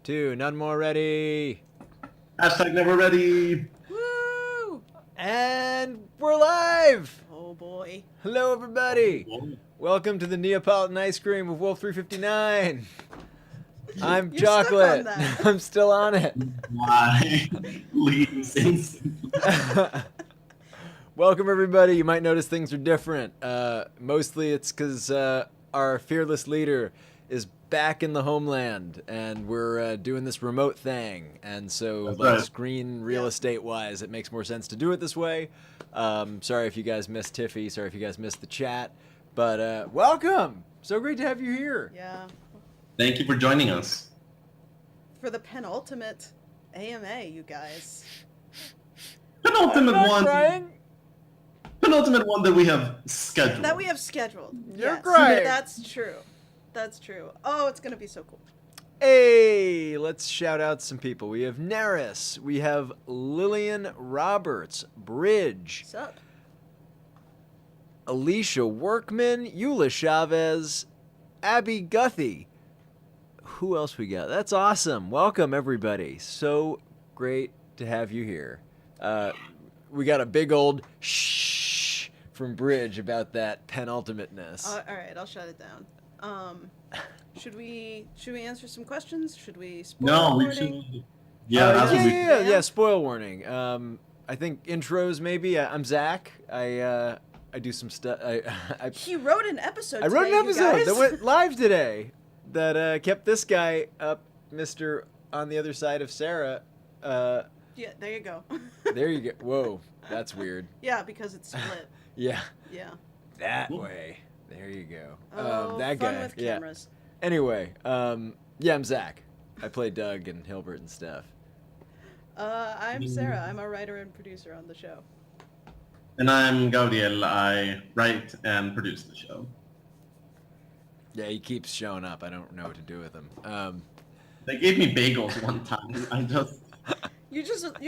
2, none more ready. Hashtag never ready. Woo! And we're live! Oh boy. Hello, everybody. Welcome to the Neapolitan Ice Cream with Wolf 359. I'm You're stuck Chocolate. on that. I'm still on it. Why? Leaves instantly. Welcome, everybody. You might notice things are different. Mostly it's because our fearless leader is back in the homeland, and we're doing this remote thing. And so, That's like, right. screen real estate-wise, it makes more sense to do it this way. Sorry if you guys missed Tiffy. Sorry if you guys missed the chat. But welcome. So great to have you here. Yeah. Thank you for joining us. For the penultimate AMA, you guys. Penultimate I'm not one. crying. Penultimate one that we have scheduled. That we have scheduled. You're Yes, crying. That's true. That's true. Oh, it's gonna be so cool. Hey, let's shout out some people. We have Neris. We have Lillian Roberts, Bridge, Sup? Alicia Workman, Eula Chavez, Abby Guthy. Who else we got? That's awesome. Welcome, everybody. So great to have you here. We got a big old shh from Bridge about that penultimateness. All right, I'll shut it down. Should we answer some questions? Should we spoil No, we warning? should. Yeah, that's what we. yeah. Spoil warning. I think intros maybe. I'm Zach. I do some stuff. He wrote an episode. I wrote today, an you episode guys. that went live today that kept this guy up, Mr. on the other side of Sarah. Yeah, there you go. There you go. Whoa, that's weird. Yeah, because it's split. Yeah, Yeah. that way. There you go. Oh, that fun guy. with Yeah. cameras. Anyway, yeah, I'm Zach. I play Doug and Hilbert and stuff. I'm Sarah. I'm a writer and producer on the show. And I'm Gabriel. I write and produce the show. Yeah, he keeps showing up. I don't know what to do with him. They gave me bagels one time. I just. You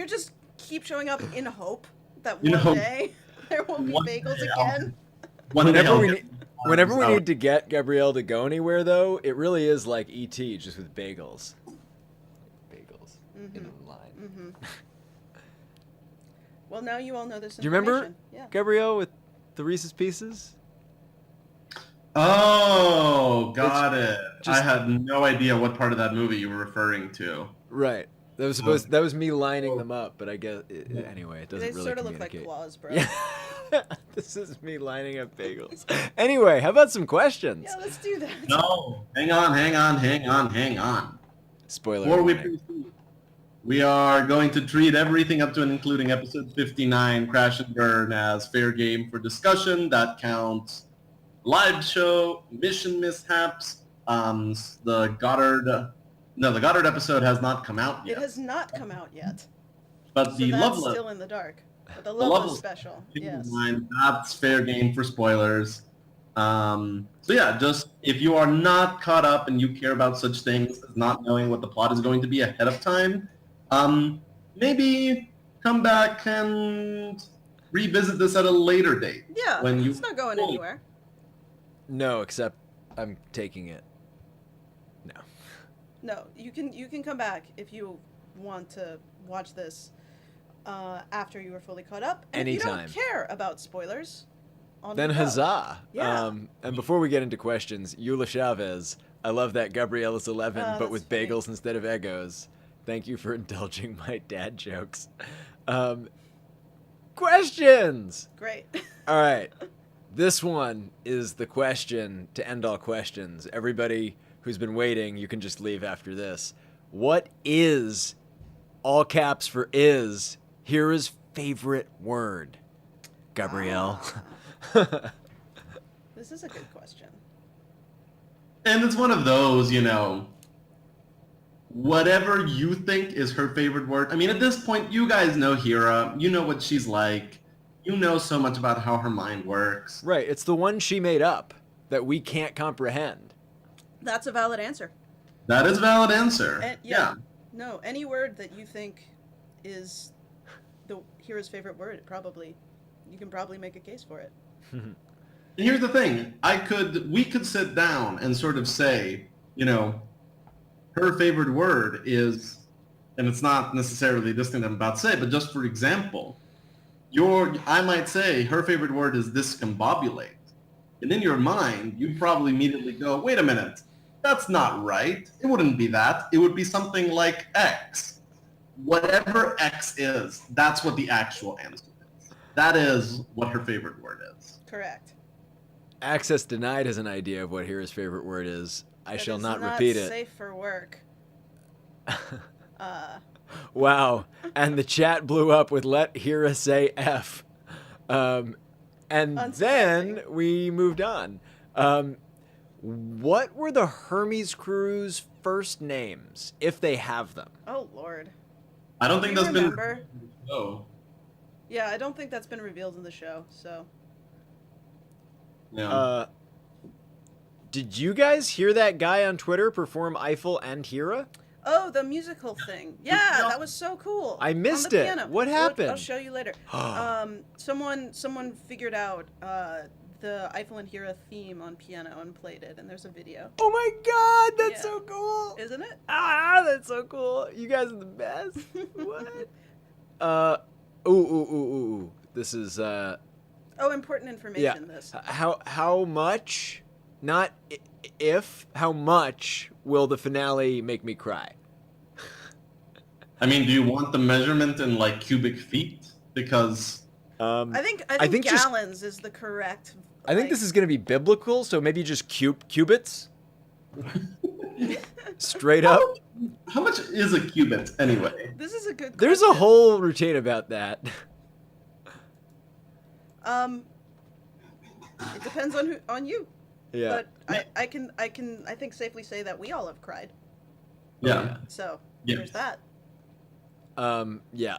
just keep showing up in hope that In one hope. day there will be One bagels day I'll- again. One day Whenever I'll we get- need, whenever we Sour. need to get Gabrielle to go anywhere, though, it really is like E.T. just with bagels. Bagels in line. Mm-hmm. Well, now you all know this Do you remember information. Yeah. Gabrielle with the Reese's Pieces? Oh, got it. just- I had no idea what part of that movie you were referring to. Right. That was supposed. That was me lining them up, but I guess anyway, it doesn't They really sort of look like communicate. claws, bro. Yeah. This is me lining up bagels. Anyway, how about some questions? Yeah, let's do that. No, hang on. Spoiler. Before we warning. proceed, we are going to treat everything up to and including episode 59, Crash and Burn, as fair game for discussion. That counts live show, mission mishaps, the Goddard episode has not come out It yet. has not come out yet. But So the that's Loveless, still in the dark. But the Loveless Loveless special. keep in Yes. mind, that's fair game for spoilers. So yeah, just if you are not caught up and you care about such things as not knowing what the plot is going to be ahead of time, maybe come back and revisit this at a later date. Yeah. When you It's not going fully- anywhere. No, except I'm taking it. No. No, you can come back if you want to watch this after you are fully caught up. And if Anytime. you don't care about spoilers, on Then we go. huzzah! Yeah. And before we get into questions, Eula Chavez, I love that Gabrielle is 11, Oh, but with that's funny. bagels instead of Eggos. Thank you for indulging my dad jokes. Questions! Great. All right. This one is the question to end all questions. Everybody who's been waiting, you can just leave after this. What is, all caps for is, Hira's favorite word? Gabrielle. This is a good question. And it's one of those, whatever you think is her favorite word. I mean, at this point, you guys know Hira. You know what she's like. You know so much about how her mind works. Right, it's the one she made up that we can't comprehend. That's a valid answer. That is a valid answer. And, yeah. No, any word that you think is the hero's favorite word, you can probably make a case for it. And here's the thing. We could sit down and sort of say, her favorite word is, and it's not necessarily this thing I'm about to say, but just for example, I might say her favorite word is discombobulate. And in your mind, you'd probably immediately go, wait a minute, that's not right. It wouldn't be that. It would be something like X. Whatever X is, that's what the actual answer is. That is what her favorite word is. Correct. Access denied has an idea of what Hira's favorite word is. I shall not repeat it. Safe for work. Wow. And the chat blew up with let Hira say F. And then we moved on. What were the Hermes crew's first names, if they have them? Oh, Lord. I don't think that's remember? been... Oh. Yeah, I don't think that's been revealed in the show, so... Yeah. Did you guys hear that guy on Twitter perform Eiffel and Hira? Oh, the musical thing. Yeah, that was so cool. I missed on the it. Piano. What happened? I'll show you later. Someone figured out the Eiffel and Hira theme on piano and played it, and there's a video. Oh my god, that's Yeah. so cool. Isn't it? Ah, that's so cool. You guys are the best. What? Ooh. This is Oh, important information, this. how much, not if, how much will the finale make me cry? I mean, do you want the measurement in like cubic feet? Because I think just- gallons is the correct... I think this is going to be biblical, so maybe just cubits. Straight up. how much is a cubit anyway? This is a good There's a question. whole routine about that. It depends on you. Yeah. But I think safely say that we all have cried. Yeah. So Yes. there's that. Yeah.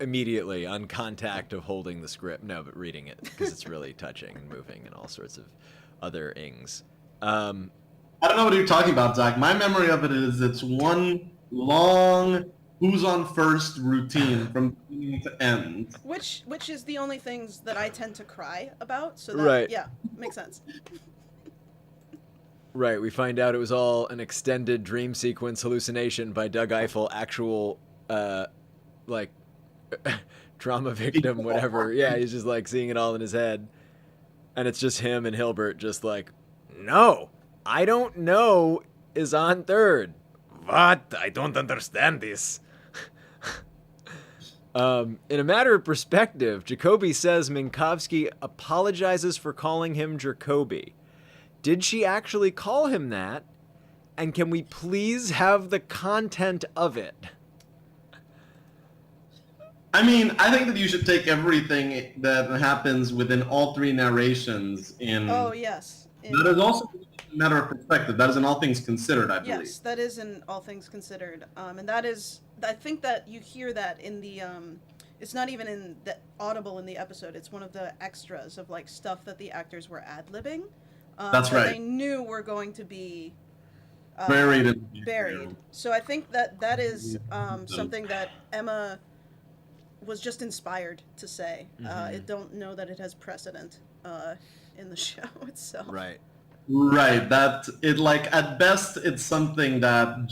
Immediately on contact of holding the script. No, but reading it because it's really touching and moving and all sorts of other ings. I don't know what you're talking about, Zach. My memory of it is it's one long who's on first routine from beginning to end. Which is the only things that I tend to cry about. So that, Right. yeah, makes sense. Right, we find out it was all an extended dream sequence hallucination by Doug Eiffel, actual, like, trauma victim, whatever. Yeah, he's just, like, seeing it all in his head. And it's just him and Hilbert just like, no, I don't know is on third. What? I don't understand this. In a matter of perspective, Jacoby says Minkowski apologizes for calling him Jacoby. Did she actually call him that? And can we please have the content of it? I mean, I think that you should take everything that happens within all three narrations in... Oh, yes. That is also a matter of perspective. That is in all things considered, I believe. Yes, that is in all things considered. And that is, I think that you hear that in the, it's not even in the audible in the episode. It's one of the extras of like stuff that the actors were ad-libbing. That's that right. They knew were going to be Buried. buried. So I think that is something that Emma was just inspired to say. I don't know that it has precedent in the show itself. Right. Right. That it like at best it's something that from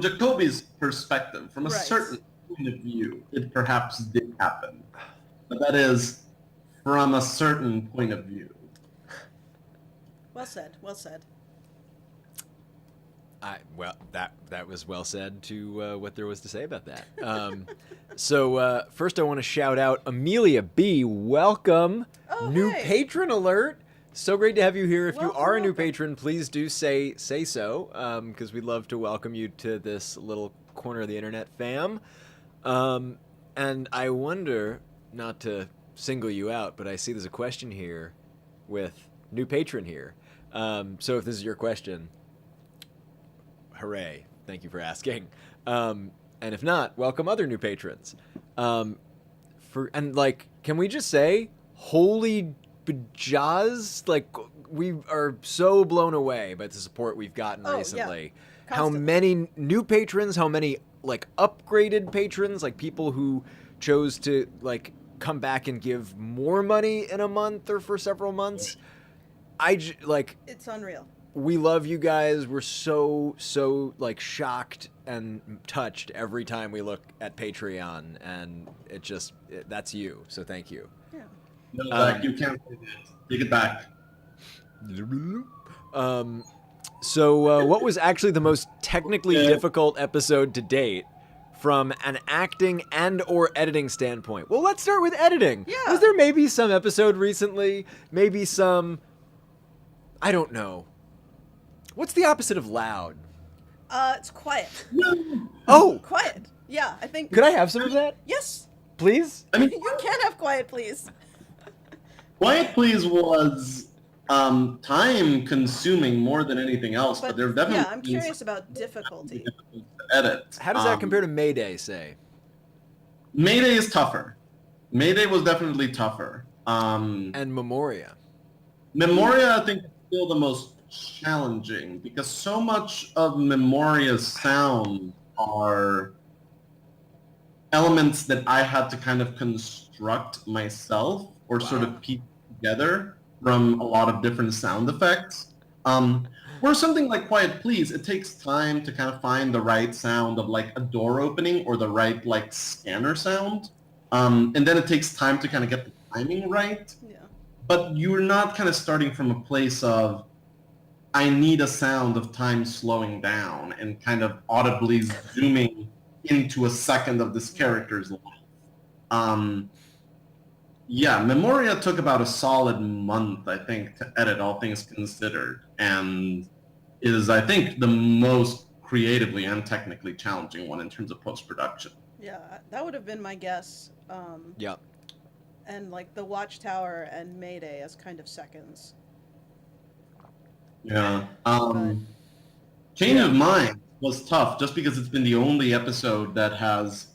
Jacoby's perspective, from a Right. certain point of view, it perhaps did happen. But that is from a certain point of view. Well said. Well said. Well, that was well said to what there was to say about that. So first I want to shout out Amelia B. Welcome. Oh, New hey. patron alert. So great to have you here. If you Welcome, are a new welcome. patron, please do say so, because we'd love to welcome you to this little corner of the internet, fam. And I wonder, not to single you out, but I see there's a question here with new patron here. So if this is your question, hooray. Thank you for asking. And if not, welcome other new patrons. Can we just say, holy bajaz? Like, we are so blown away by the support we've gotten Oh, yeah. recently. How Constantly. many new patrons, how many, like, upgraded patrons, like people who chose to, like, come back and give more money in a month or for several months. It's unreal. we love you guys. We're so like shocked and touched every time we look at Patreon, and that's you. So thank you. Yeah. No, Zach, you can't say that. Take it back. So what was actually the most technically difficult episode to date from an acting and or editing standpoint? Well, let's start with editing. Yeah. Was there maybe some episode recently? Maybe some... I don't know. What's the opposite of loud? It's quiet. Oh! Quiet. Yeah, I think. Could I have some of that? Yes. Please? I mean, You can have quiet, please. Quiet Please was time consuming more than anything else, but there definitely yeah, I'm curious about difficulty. to edit. How does that compare to Mayday, say? Mayday is tougher. Mayday was definitely tougher. And Memoria. Memoria, I think, is still the most challenging because so much of Memoria's sound are elements that I had to kind of construct myself or sort of piece together from a lot of different sound effects. Where something like Quiet Please, it takes time to kind of find the right sound of like a door opening or the right like scanner sound. And then it takes time to kind of get the timing right. Yeah. But you're not kind of starting from a place of, I need a sound of time slowing down and kind of audibly zooming into a second of this character's life. Yeah, Memoria took about a solid month, I think, to edit, all things considered, and is, I think, the most creatively and technically challenging one in terms of post-production. Yeah, that would have been my guess. Yeah. And like the Watchtower and Mayday as kind of seconds. Yeah. Change of Mind was tough just because it's been the only episode that has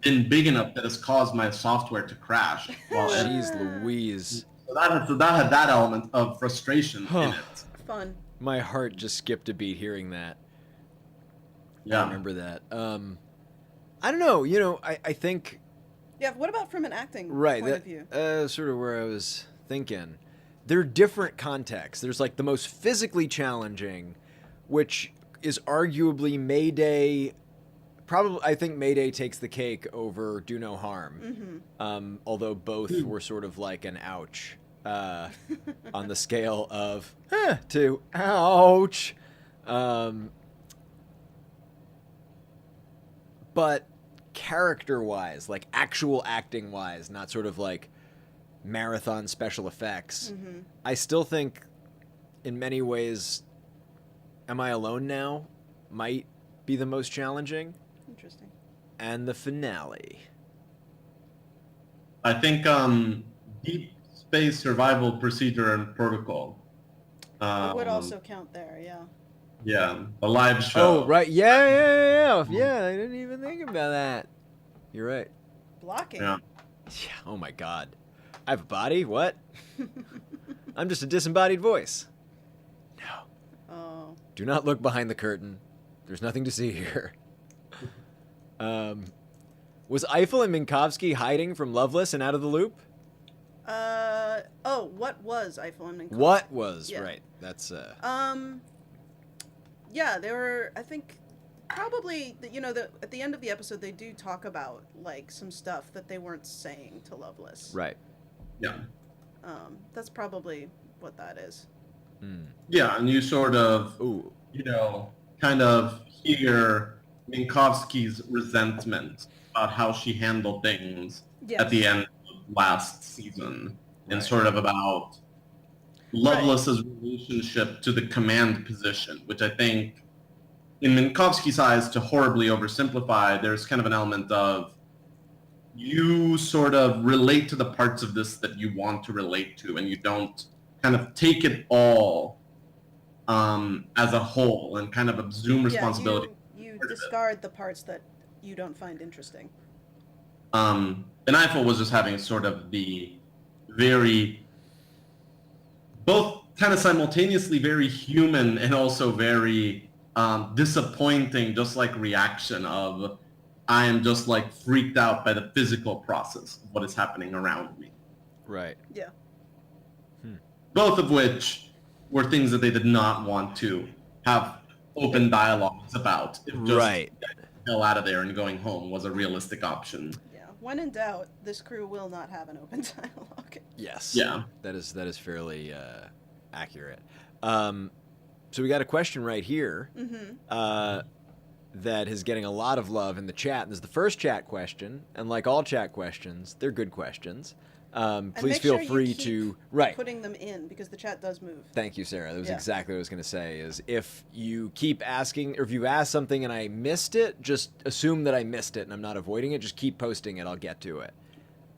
been big enough that has caused my software to crash. Jeez Louise. So that had that element of frustration in it. Fun. My heart just skipped a beat hearing that. I Yeah. remember that. I don't know. You know, I think... Yeah, what about from an acting Right. point of view? Sort of where I was thinking. There are different contexts. There's like the most physically challenging, which is arguably Mayday. Probably, I think Mayday takes the cake over Do No Harm. Mm-hmm. Although both were sort of like an ouch on the scale of to ouch. But character-wise, like actual acting-wise, not sort of like marathon special effects, Mm-hmm. I still think in many ways Am I Alone Now might be the most challenging. Interesting. And the finale. I think Deep Space Survival Procedure and Protocol. It would also count there, yeah. Yeah, the live show. Oh, right. Yeah. Yeah, I didn't even think about that. You're right. Blocking. Yeah. Yeah, oh my god. I have a body? What? I'm just a disembodied voice. No. Oh. Do not look behind the curtain. There's nothing to see here. Was Eiffel and Minkowski hiding from Loveless and Out of the Loop? What was Eiffel and Minkowski? What was, Yeah. right. That's, Yeah, they were, I think, probably, at the end of the episode, they do talk about, like, some stuff that they weren't saying to Loveless. right. Yeah. That's probably what that is. Mm. Yeah, and you sort of, Ooh. kind of hear Minkowski's resentment about how she handled things Yes. at the end of last season, and Right. sort of about Loveless's relationship to the command position, which I think, in Minkowski's eyes, to horribly oversimplify, there's kind of an element of you sort of relate to the parts of this that you want to relate to, and you don't kind of take it all as a whole and kind of assume responsibility. Yeah, you discard the parts that you don't find interesting. And Eiffel was just having sort of the very, both kind of simultaneously very human and also very disappointing, just like reaction of, I am just like freaked out by the physical process of what is happening around me. Right. Yeah. Both of which, were things that they did not want to have open dialogues about. If just Right. getting the hell out of there and going home was a realistic option. Yeah. When in doubt, this crew will not have an open dialogue. Yes. Yeah. That is fairly accurate. So we got a question right here that is getting a lot of love in the chat. This is the first chat question, and like all chat questions, they're good questions. Please make feel sure you free keep to putting them in because the chat does move. Thank you, Sarah. That was Yeah. exactly what I was going to say. Is if you keep asking, or if you asked something and I missed it, just assume that I missed it and I'm not avoiding it. Just keep posting it. I'll get to it.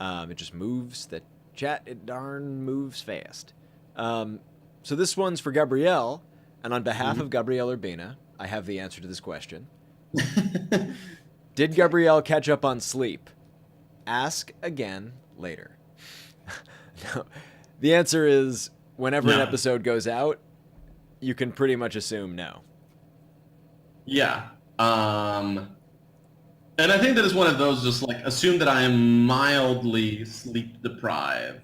It just moves. The chat, it darn moves fast. So this one's for Gabrielle, and on behalf of Gabrielle Urbina, I have the answer to this question. Did Gabrielle catch up on sleep? Ask again later. No. The answer is whenever an No. episode goes out, you can pretty much assume no. Yeah. And I think that is one of those just like assume that I am mildly sleep deprived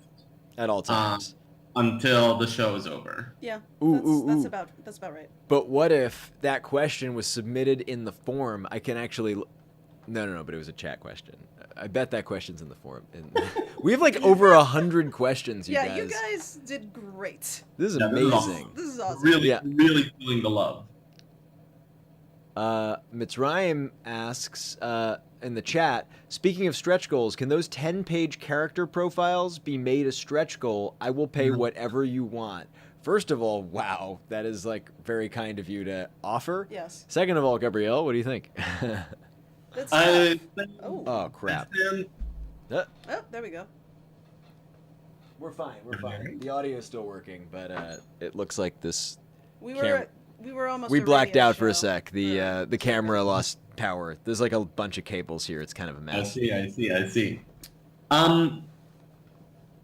At all times. until the show is over. Yeah. Ooh, that's ooh. that's about right. But what if that question was submitted in the form? I can actually... No, but it was a chat question. I bet that question's in the forum. We have like over 100 questions, you Yeah, guys. you guys did great. This is Yeah, this is awesome. amazing. This is awesome. Really, Yeah. really feeling the love. Mitzrayim asks in the chat, speaking of stretch goals, can those 10-page character profiles be made a stretch goal? I will pay whatever you want. First of all, wow, that is like very kind of you to offer. Yes. Second of all, Gabrielle, what do you think? That's I tough. think Oh, crap. and Uh, Oh, there we go. We're fine. The audio is still working, but it looks like this... We Cam- were almost. We a blacked radio out for a show. sec. The camera lost power. There's like a bunch of cables here. It's kind of a I mess. see.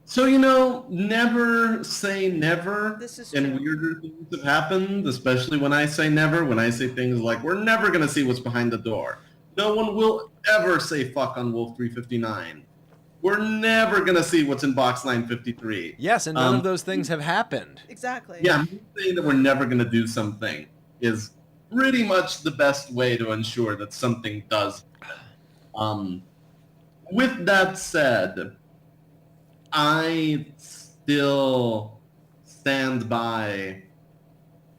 So, never say never. This is And true. weirder things have happened, especially when I say never, when I say things like, we're never going to see what's behind the door. No one will ever say fuck on Wolf 359. We're never going to see what's in box 953. Yes, and none of those things have happened. Exactly. Yeah, me saying that we're never going to do something is pretty much the best way to ensure that something does. With that said, I still stand by.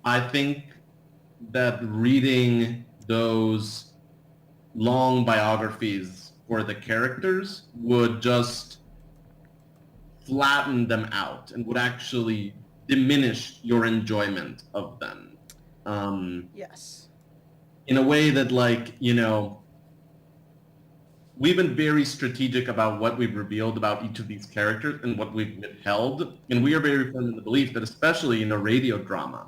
I think that reading those long biographies for the characters would just flatten them out and would actually diminish your enjoyment of them. Yes. In a way that, we've been very strategic about what we've revealed about each of these characters and what we've withheld. And we are very firm in the belief that, especially in a radio drama,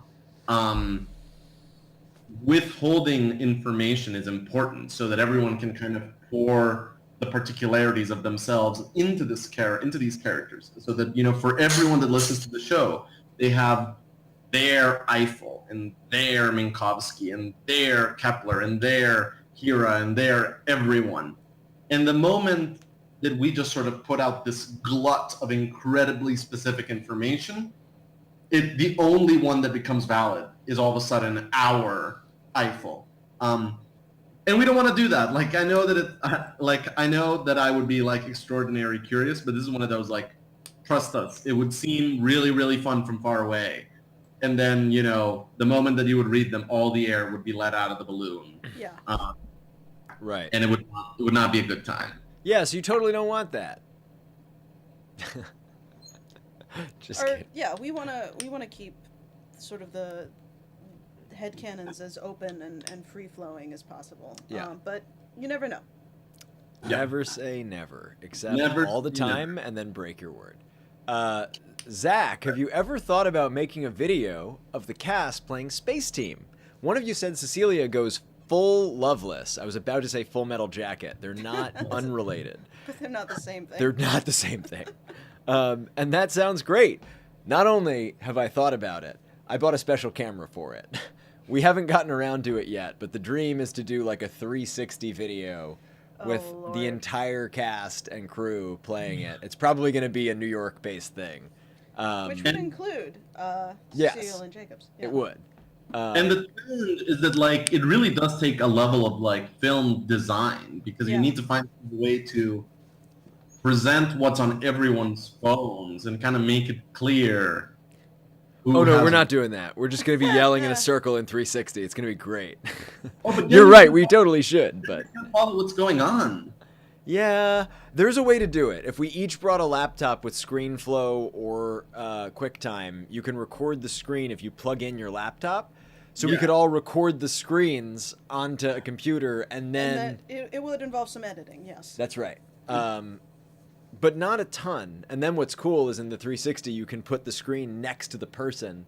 withholding information is important so that everyone can kind of pour the particularities of themselves into these characters, so that for everyone that listens to the show, they have their Eiffel and their Minkowski and their Kepler and their Hira and their everyone. And the moment that we just sort of put out this glut of incredibly specific information, the only one that becomes valid is all of a sudden our Eiffel. And we don't want to do that. I know that I know that I would be extraordinary curious, but this is one of those trust us. It would seem really, really fun from far away. And then, the moment that you would read them, all the air would be let out of the balloon. Yeah. Right. And it would not be a good time. Yeah, so you totally don't want that. Just kidding. Yeah, we wanna keep sort of the headcanons as open and free flowing as possible. Yeah. But you never know. Yeah. Never say never, except Never all the say never. time, and then break your word. Zach, have you ever thought about making a video of the cast playing Space Team? One of you said Cecilia goes full Loveless. I was about to say Full Metal Jacket. They're not unrelated. But they're not the same thing. They're not the same thing. And that sounds great. Not only have I thought about it, I bought a special camera for it. We haven't gotten around to it yet, but the dream is to do a 360 video with Oh, Lord. the entire cast and crew playing it. It's probably going to be a New York-based thing. Which would include Yes. Cecile and Jacobs. Yeah. It would. And the trend is that like it really does take a level of like film design because you Yeah. need to find a way to present what's on everyone's phones and kind of make it clear. who Oh no, has- we're not doing that. We're just going to be yelling in a circle in 360. It's going to be great. Oh, but You're then right. you We can't- totally should, but you can't follow what's going on. yeah, there's a way to do it. If we each brought a laptop with ScreenFlow or QuickTime, you can record the screen if you plug in your laptop. So we Yeah. could all record the screens onto a computer and then And that, it would involve some editing, yes. that's right. But not a ton. And then what's cool is in the 360 you can put the screen next to the person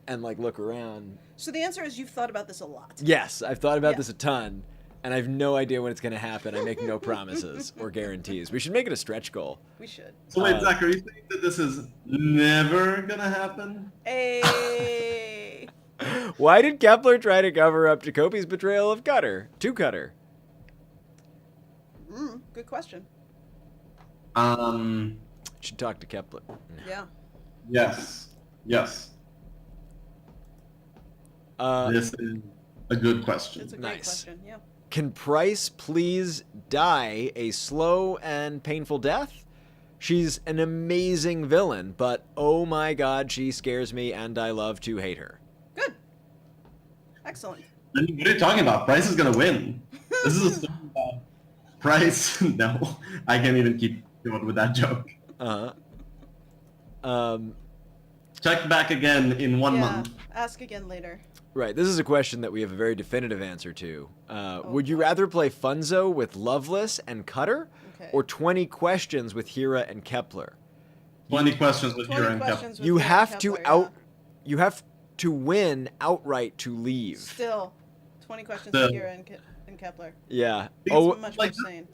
and like look around. So the answer is you've thought about this a lot. Yes, I've thought about Yeah. this a ton, and I have no idea when it's going to happen. I make no promises or guarantees. We should make it a stretch goal. We should. So wait, Zach, are you saying that this is never gonna happen? Hey. Why did Kepler try to cover up Jacoby's betrayal of Cutter? To Cutter. Good question. Should talk to Kepler. Yeah. Yes. This is a good question. It's a great Nice. question. Yeah. Can Price please die a slow and painful death? She's an amazing villain, but oh my god, she scares me and I love to hate her. Good. Excellent. What are you talking about? Price is gonna win. This is a story about Price. No, I can't even keep going with that joke. Check back again in 1 month. Ask again later. Right, this is a question that we have a very definitive answer to. Would you rather play Funzo with Loveless and Cutter, Okay. or 20 questions with Hira and Kepler? 20 questions with 20 Hira and Kepler. questions with You Hira have and to Kepler, you have to win outright to leave. Still, 20 questions Still. with Hira and Kepler. Yeah. Because- Oh, Much like- more sane.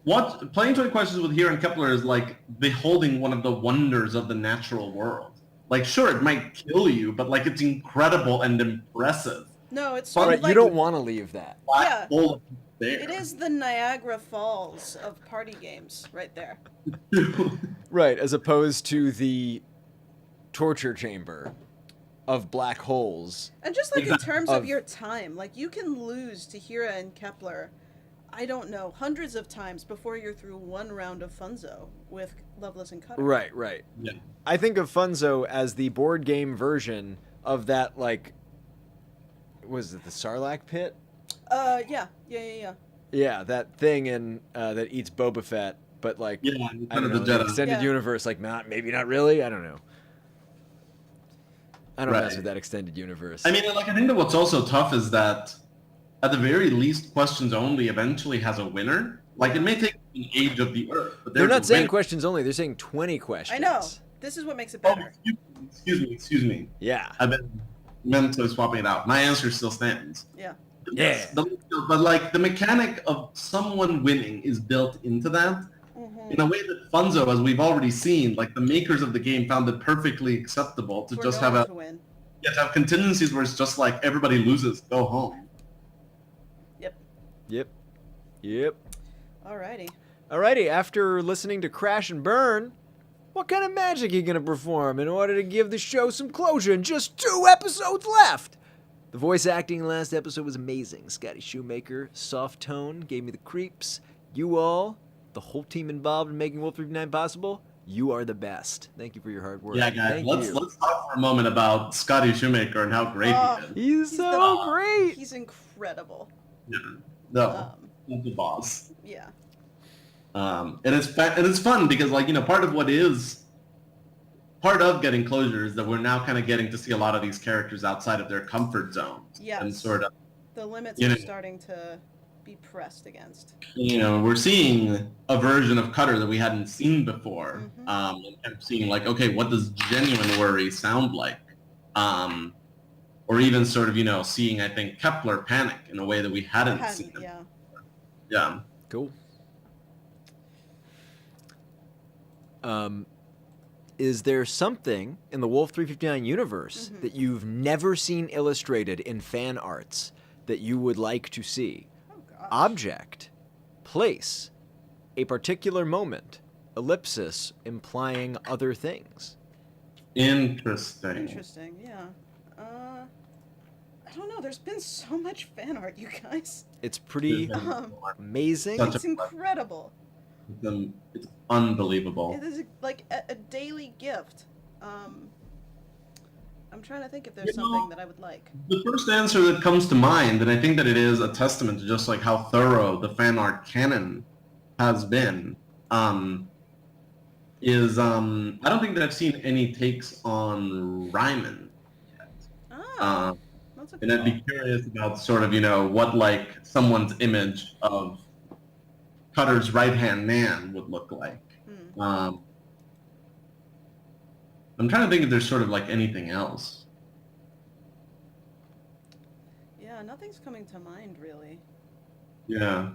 What playing 20 questions with Hira and Kepler is like beholding one of the wonders of the natural world. Like, sure, it might kill you, but like it's incredible and impressive. No, it's All sort right, of like you don't want to leave that. Black Yeah. hole there. it is the Niagara Falls of party games right there. Right, as opposed to the torture chamber of black holes. And just like in Exactly. terms of Of- your time, like you can lose to Hira and Kepler, I don't know, hundreds of times before you're through one round of Funzo with Loveless and Cutter. Right, right. Yeah. I think of Funzo as the board game version of that, like, was it the Sarlacc pit? Yeah. Yeah, that thing in that eats Boba Fett, but like, Yeah, I Return don't of know, the the Jedi. extended Yeah. universe, like, maybe not really. I don't know. I don't Right. mess with that extended universe. I mean, like, I think that what's also tough is that, at the very least, questions only eventually has a winner. Like, it may take an age of the Earth, but they're there's not a saying winner. questions only. They're saying 20 questions. I know. This is what makes it Oh, better. excuse me. Yeah. I've been mentally swapping it out. My answer still stands. Yeah. Yeah. But like the mechanic of someone winning is built into that Mm-hmm. in a way that Funzo, as we've already seen, like the makers of the game found it perfectly acceptable to For just no have one a to win. to have contingencies where it's just like everybody loses, go home. Yep. Yep. Alrighty. Alrighty, after listening to Crash and Burn, what kind of magic are you gonna perform in order to give the show some closure and just 2 episodes left? The voice acting in last episode was amazing. Scotty Shoemaker, soft tone, gave me the creeps. You all, the whole team involved in making Wolf 39 possible, you are the best. Thank you for your hard work. Yeah, guys, Thank let's you. let's talk for a moment about Scotty Shoemaker and how great Oh. he is. He's the- so great. He's incredible. Yeah. No, Um, not the boss. yeah. And it's fun because like part of what is part of getting closure is that we're now kind of getting to see a lot of these characters outside of their comfort zones Yes. and sort of The limits You are know- starting to be pressed against. we're seeing a version of Cutter that we hadn't seen before, Mhm. and kind of seeing like, okay, what does genuine worry sound like, or even sort of seeing I think Kepler panic in a way that we hadn't seen. Yeah. Yeah. Cool. Is there something in the Wolf 359 universe Mhm. that you've never seen illustrated in fan arts that you would like to see? Oh gosh. Object, place, a particular moment, ellipsis implying other things. Interesting. Interesting. Yeah. I don't know. There's been so much fan art, you guys. It's pretty amazing. Such It's incredible. It's unbelievable. It is like a daily gift. I'm trying to think if there's something that I would like. The first answer that comes to mind, and I think that it is a testament to just like how thorough the fan art canon has been, is I don't think that I've seen any takes on Ryman yet. That's a And I'd be curious about sort of, what like someone's image of Cutter's right-hand man would look like. I'm trying to think if there's sort of like anything else. Yeah, nothing's coming to mind really. Yeah.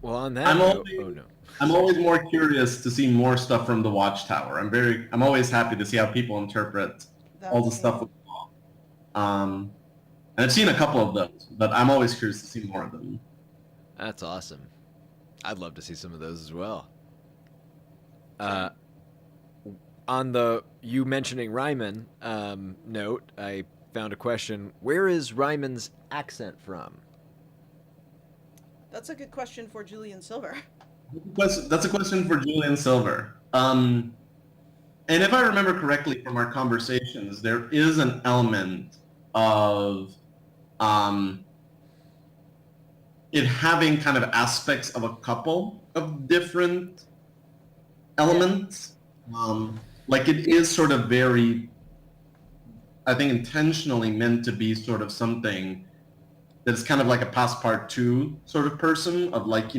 Well, on that I'm note, always- I'm always more curious to see more stuff from the Watchtower. I'm always happy to see how people interpret all the stuff with and I've seen a couple of those, but I'm always curious to see more of them. That's awesome. I'd love to see some of those as well. On the you mentioning Ryman note, I found a question. Where is Ryman's accent from? That's a good question for Julian Silver. That's a question for Julian Silver. And if I remember correctly from our conversations, there is an element of it having kind of aspects of a couple of different elements. Like it is sort of very, I think, intentionally meant to be sort of something that's kind of like a Passepartout sort of person of like,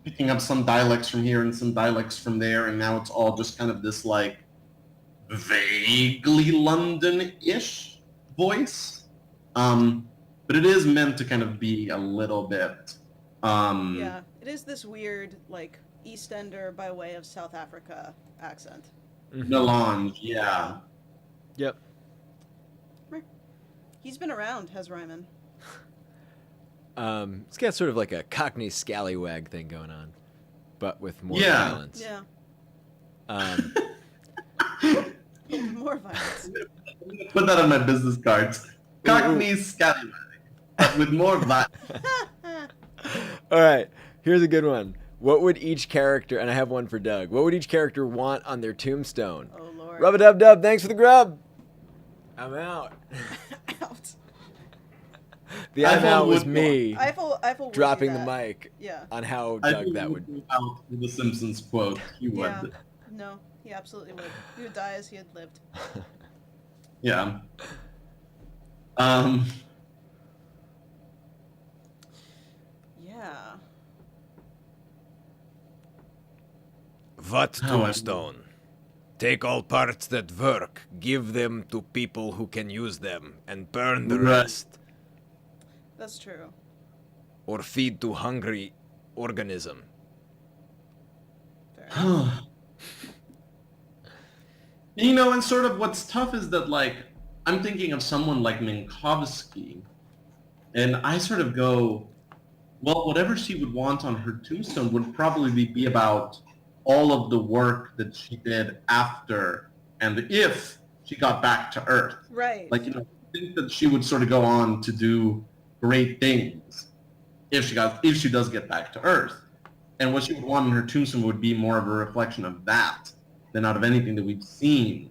picking up some dialects from here and some dialects from there, and now it's all just kind of this like vaguely London-ish voice. But it is meant to kind of be a little bit. Yeah, it is this weird like Eastender by way of South Africa accent. Melange, yeah. Yep. He's been around, has Ryman. It's got sort of like a Cockney scallywag thing going on, but with more Yeah. violence. Yeah. More violence. Put that on my business cards. Cockney scallywag, but with more violence. All right, here's a good one. What would each character, and I have one for Doug, what would each character want on their tombstone? Oh, Lord. Rub-a-dub-dub, thanks for the grub. I'm out. Out. The I'm out was would me Eiffel would do dropping the that. mic Yeah. on how I Doug think that he would. be out with the Simpsons quote. He would. Yeah. No, he absolutely would. He would die as he had lived. Yeah. Yeah. What Oh, I- tombstone? Take all parts that work, give them to people who can use them, and burn the Right. rest. That's true. Or feed to hungry organism. Fair enough. And sort of what's tough is that, like, I'm thinking of someone like Minkowski, and I sort of go, well, whatever she would want on her tombstone would probably be about all of the work that she did after and if she got back to Earth. Right. Like, I think that she would sort of go on to do great things if she does get back to Earth. And what she would want in her tombstone would be more of a reflection of that than out of anything that we've seen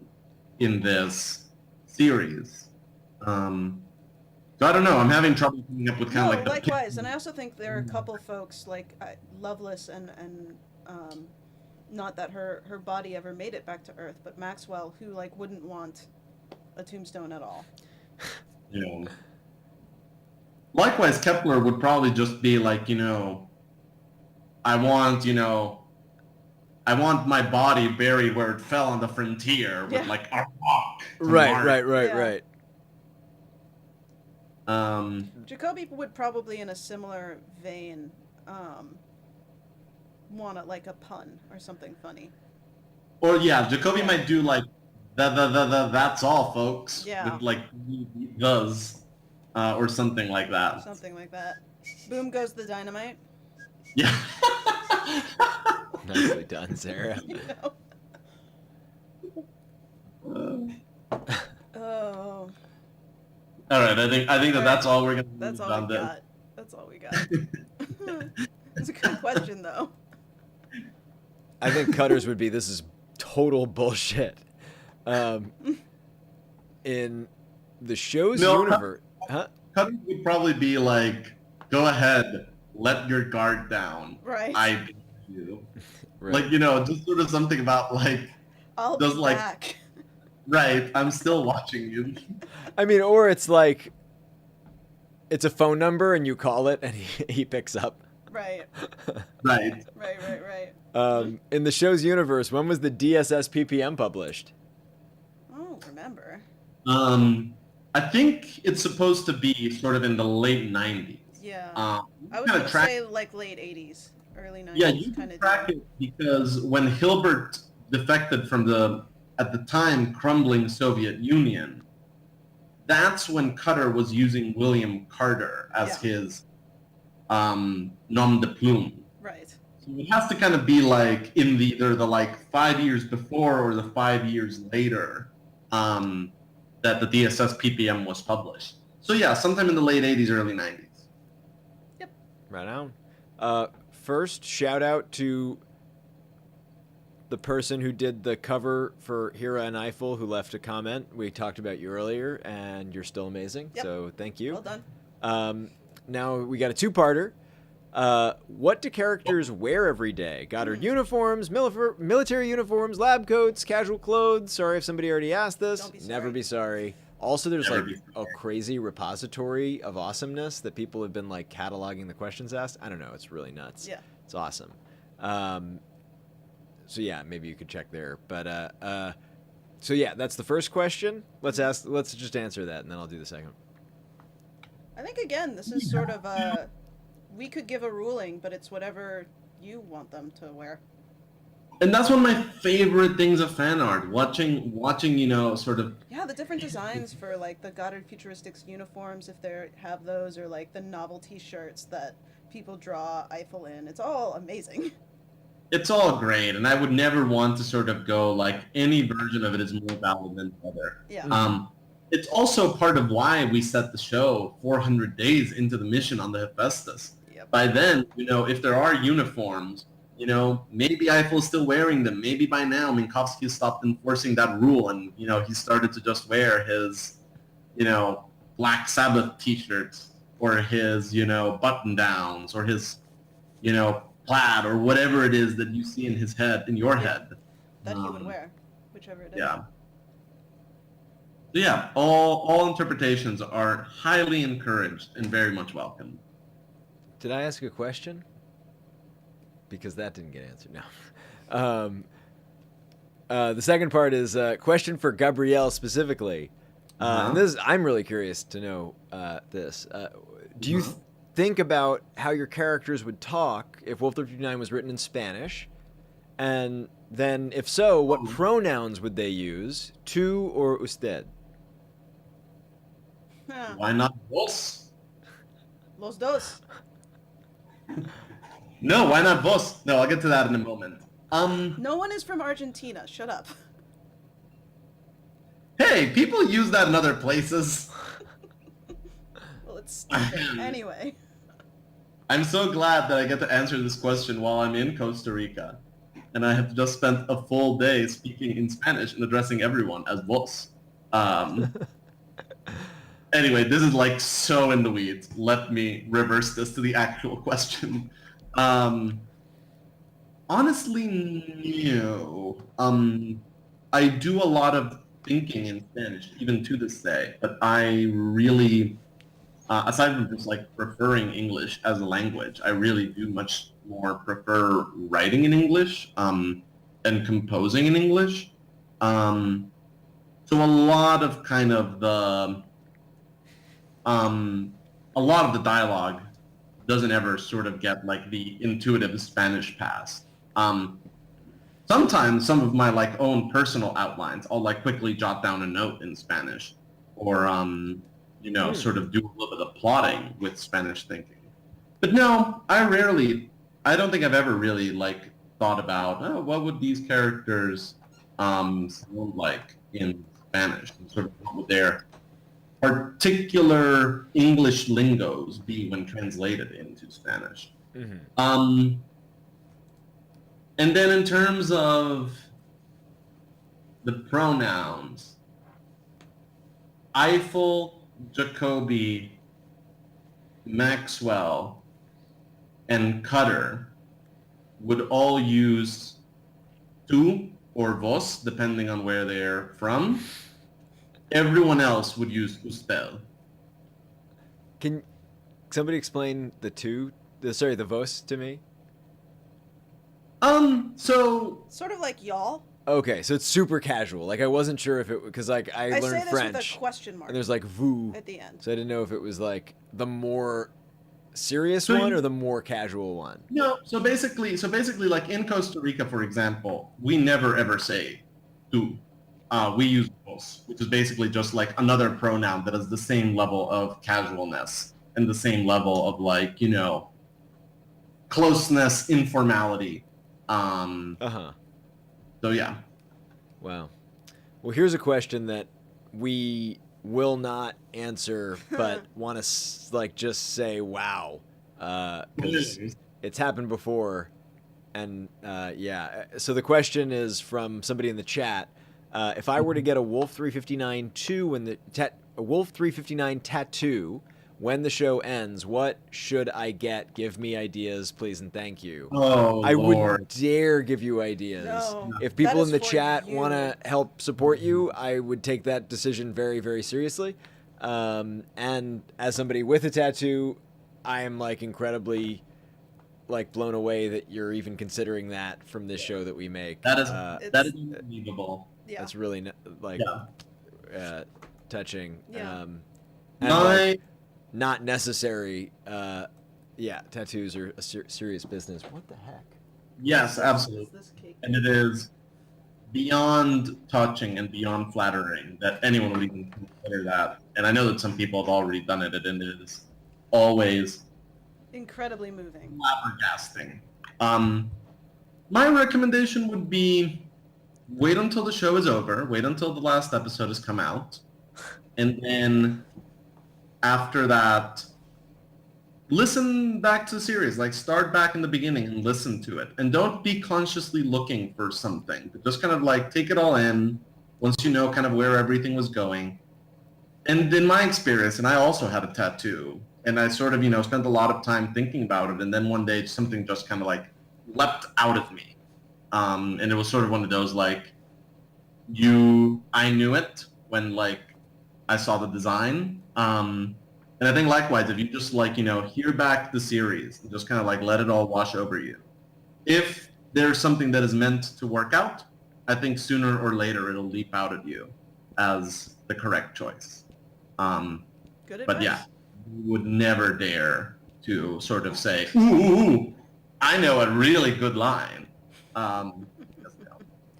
in this series. So I don't know. I'm having trouble coming up with kind No, of like the likewise, and I also think there are a couple folks like Lovelace and not that her body ever made it back to Earth, but Maxwell, who like wouldn't want a tombstone at all. Yeah. Likewise, Kepler would probably just be like, I want my body buried where it fell on the frontier with Yeah. like a rock. to Right, mark. right. Um, Jacoby would probably, in a similar vein, want like a pun or something funny. or yeah, Jacoby might do like that's all, folks. Yeah. With like does or something like that. Something like that. Boom goes the dynamite. Yeah. Nicely done, Sarah. You know. Oh, All right, I think that that's all we're gonna that's move all on we then. got. That's all we got. It's a good question, though. I think Cutters would be, this is total bullshit. In the show's No, universe, huh? Cutting would probably be like, go ahead, let your guard down. Right. I believe you. Right. Like, you know, just sort of something about like, I'll does, be like- back. right, I'm still watching you. I mean, or it's like, it's a phone number and you call it and he picks up. Right. Right. Right. In the show's universe, when was the DSS PPM published? I don't remember. I think it's supposed to be sort of in the late 90s. Yeah. Um, I was kinda gonna track- say like late 80s, early 90s. Yeah, you kind can of track it because when Hilbert defected from the, at the time, crumbling Soviet Union, that's when Cutter was using William Carter as Yeah. his nom de plume. Right. So it has to kind of be like in the either the like 5 years before or the 5 years later that the DSS PPM was published. So yeah, sometime in the late 80s, early 90s. Right on. First, shout out to the person who did the cover for Hira and Eiffel who left a comment. We talked about you earlier, and you're still amazing. Yep. So thank you. Well done. Now we got a two-parter. What do characters wear every day? Goddard uniforms, military uniforms, lab coats, casual clothes. Sorry if somebody already asked this. Don't be Never sorry. be sorry. Also, there's Never like be a sorry. crazy repository of awesomeness that people have been like cataloging the questions asked. I don't know. It's really nuts. Yeah. It's awesome. So yeah, maybe you could check there. But so yeah, that's the first question. Let's just answer that, and then I'll do the second. I think again, this is sort of we could give a ruling, but it's whatever you want them to wear. And that's one of my favorite things of fan art. Watching, you know, sort of Yeah, the different designs for like the Goddard Futuristics uniforms, if they have those, or like the novelty shirts that people draw Eiffel in. It's all amazing. it's all great, and I would never want to sort of go like any version of it is more valid than the other. Yeah. It's also part of why we set the show 400 days into the mission on the Hephaestus. Yep. By then, you know, if there are uniforms, you know, maybe Eiffel's still wearing them. Maybe by now Minkowski stopped enforcing that rule, and you know, he started to just wear his, you know, Black Sabbath T-shirts or his, you know, button-downs or his, you know, plaid or whatever it is that you see in his head, in your head. That he would wear, whichever it is. Yeah. So yeah, all interpretations are highly encouraged and very much welcome. Did I ask a question? Because that didn't get answered. No. The second part is a question for Gabrielle specifically. And this I'm really curious to know this. Do you think about how your characters would talk if Wolf 359 was written in Spanish? And then, if so, what pronouns would they use? Tu or usted? Huh. Why not vos? Los dos. No, why not vos? No, I'll get to that in a moment. No one is from Argentina. Shut up. Hey, people use that in other places. Well, it's stupid. Anyway. I'm so glad that I get to answer this question while I'm in Costa Rica. And I have just spent a full day speaking in Spanish and addressing everyone as vos. Anyway, this is like so in the weeds. Let me reverse this to the actual question. Honestly, no. I do a lot of thinking in Spanish, even to this day, but I really, aside from just like preferring English as a language, I really do much more prefer writing in English and composing in English. So a lot of kind of the a lot of the dialogue doesn't ever sort of get like the intuitive Spanish pass. Sometimes some of my like own personal outlines, I'll like quickly jot down a note in Spanish, or you know, sort of do a little bit of plotting with Spanish thinking. But no, I rarely I don't think I've ever really like thought about what would these characters sound like in Spanish, and sort of what would their particular English lingos be when translated into Spanish. Mm-hmm. And then in terms of the pronouns, Eiffel, Jacoby, Maxwell, and Cutter would all use tu or vos, depending on where they're from. Everyone else would use usted. Can somebody explain the vos to me? So Sort of like y'all. Okay, so it's super casual. Like I wasn't sure if it because like I I learned say this French with a question mark and there's like vous, at the end. so I didn't know if it was like the more serious So one you- or the more casual one. no, so basically, like in Costa Rica, for example, we never ever say tu. We use vos, which is basically just like another pronoun that has the same level of casualness and the same level of like, closeness, informality. Uh-huh. So yeah. Wow. Well, here's a question that we will not answer, but want to like just say wow, because it's happened before, and yeah. So the question is from somebody in the chat. If I were to get a Wolf 359 a Wolf 359 tattoo when the show ends, what should I get? Give me ideas, please, and thank you. Oh, I Lord. wouldn't dare give you ideas. No, If that people is in the for chat you. want to help support you, I would take that decision very, very seriously. And as somebody with a tattoo, I am like incredibly like blown away that you're even considering that from this show that we make. That is It's- that is unbelievable. Yeah. That's really like Yeah. touching. Yeah. And My like, not necessary. Yeah, tattoos are a serious business. What the heck? yes, absolutely. This cake. And it is beyond touching and beyond flattering that anyone would even consider that. And I know that some people have already done it, and it is always Incredibly moving. flabbergasting. My recommendation would be wait until the show is over, wait until the last episode has come out, and then after that, listen back to the series. Like start back in the beginning and listen to it. And don't be consciously looking for something. But just kind of like take it all in once you know kind of where everything was going. And in my experience, and I also had a tattoo, and I sort of, spent a lot of time thinking about it. And then one day something just kind of like leapt out of me. And it was sort of one of those like, I knew it when like I saw the design. And I think likewise, if you just like, hear back the series and just kind of like let it all wash over you. If there's something that is meant to work out, I think sooner or later it'll leap out at you as the correct choice. Good advice. But yeah, you would never dare to sort of say, ooh, I know a really good line. Because,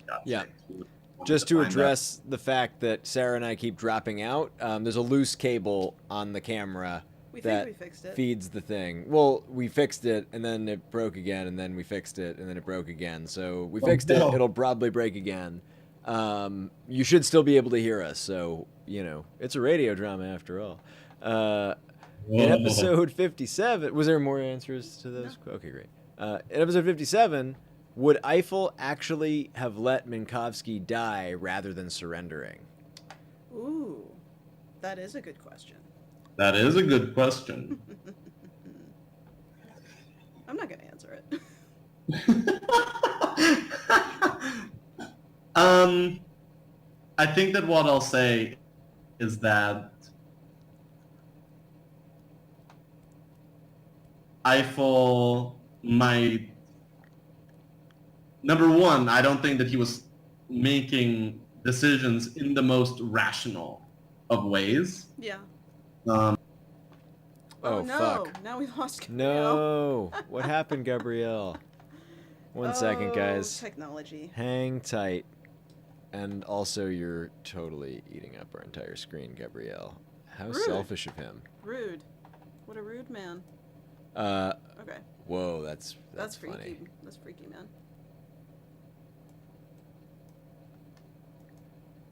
God's Yeah. sakes, we would want Just to find that. address the fact that Sarah and I keep dropping out, there's a loose cable on the camera we that think we fixed it. feeds the thing. Well, we fixed it, and then it broke again, and then we fixed it, and then it broke again. So we fixed no. it. It'll probably break again. You should still be able to hear us. So, it's a radio drama after all. In episode 57, was there more answers to those? Okay, great. In episode 57, would Eiffel actually have let Minkowski die rather than surrendering? Ooh, that is a good question. That is a good question. I'm not gonna answer it. I think that what I'll say is that Eiffel might. Number one, I don't think that he was making decisions in the most rational of ways. Yeah. Oh, no! fuck. Now we lost. Gabrielle. No. What happened, Gabrielle? One second, Oh, guys. Technology. Hang tight. And also, you're totally eating up our entire screen, Gabrielle. How Rude. selfish of him. Rude. What a rude man. Okay. Whoa, that's Freaky. funny. That's freaky, man.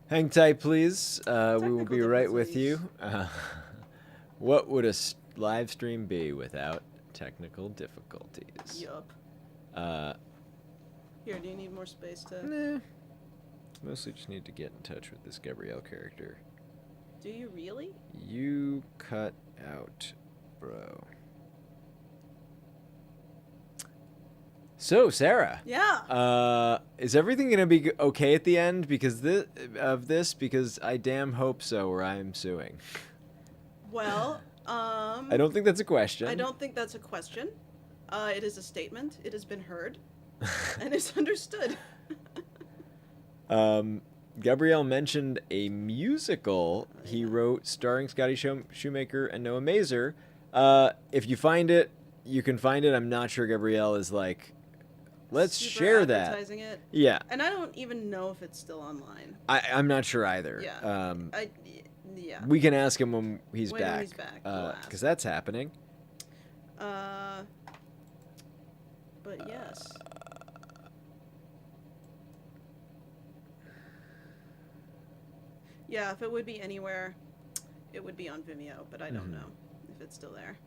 Hang tight, please. We will Technical be right with difficulties. you. What would a live stream be without technical difficulties? Yup. Uh, Here, do you need more space to... nah. Mostly just need to get in touch with this Gabrielle character. Do you really? You cut out, bro. So, Sarah. Yeah. Is everything gonna be okay at the end because Because I damn hope so, or I'm suing. Well, I don't think that's a question. I don't think that's a question. It is a statement. It has been heard. And it's understood. Gabrielle mentioned a musical he wrote starring Scotty Shoemaker and Noah Mazer. If you find it, you can find it. I'm not sure Gabrielle is like, let's Super share that. advertising it. Yeah, And I don't even know if it's still online. I'm not sure either. Yeah. Yeah. We can ask him when he's When back. he's back, we'll ask. Because that's happening. But yes. Yeah, if it would be anywhere, it would be on Vimeo, but I don't know if it's still there.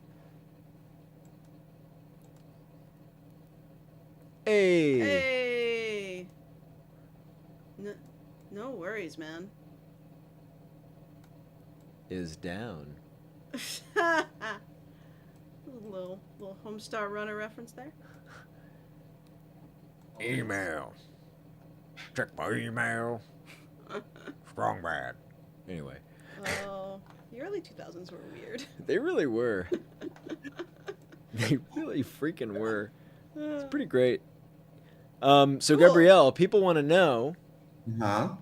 Hey. Hey! No worries, man. Is down. little Homestar Runner reference there. Email. Check my email. Strong bad. Anyway, Oh, the early 2000s were weird. they really were. They really freaking were. It's pretty great. So Cool. Gabrielle, people want to know, Huh?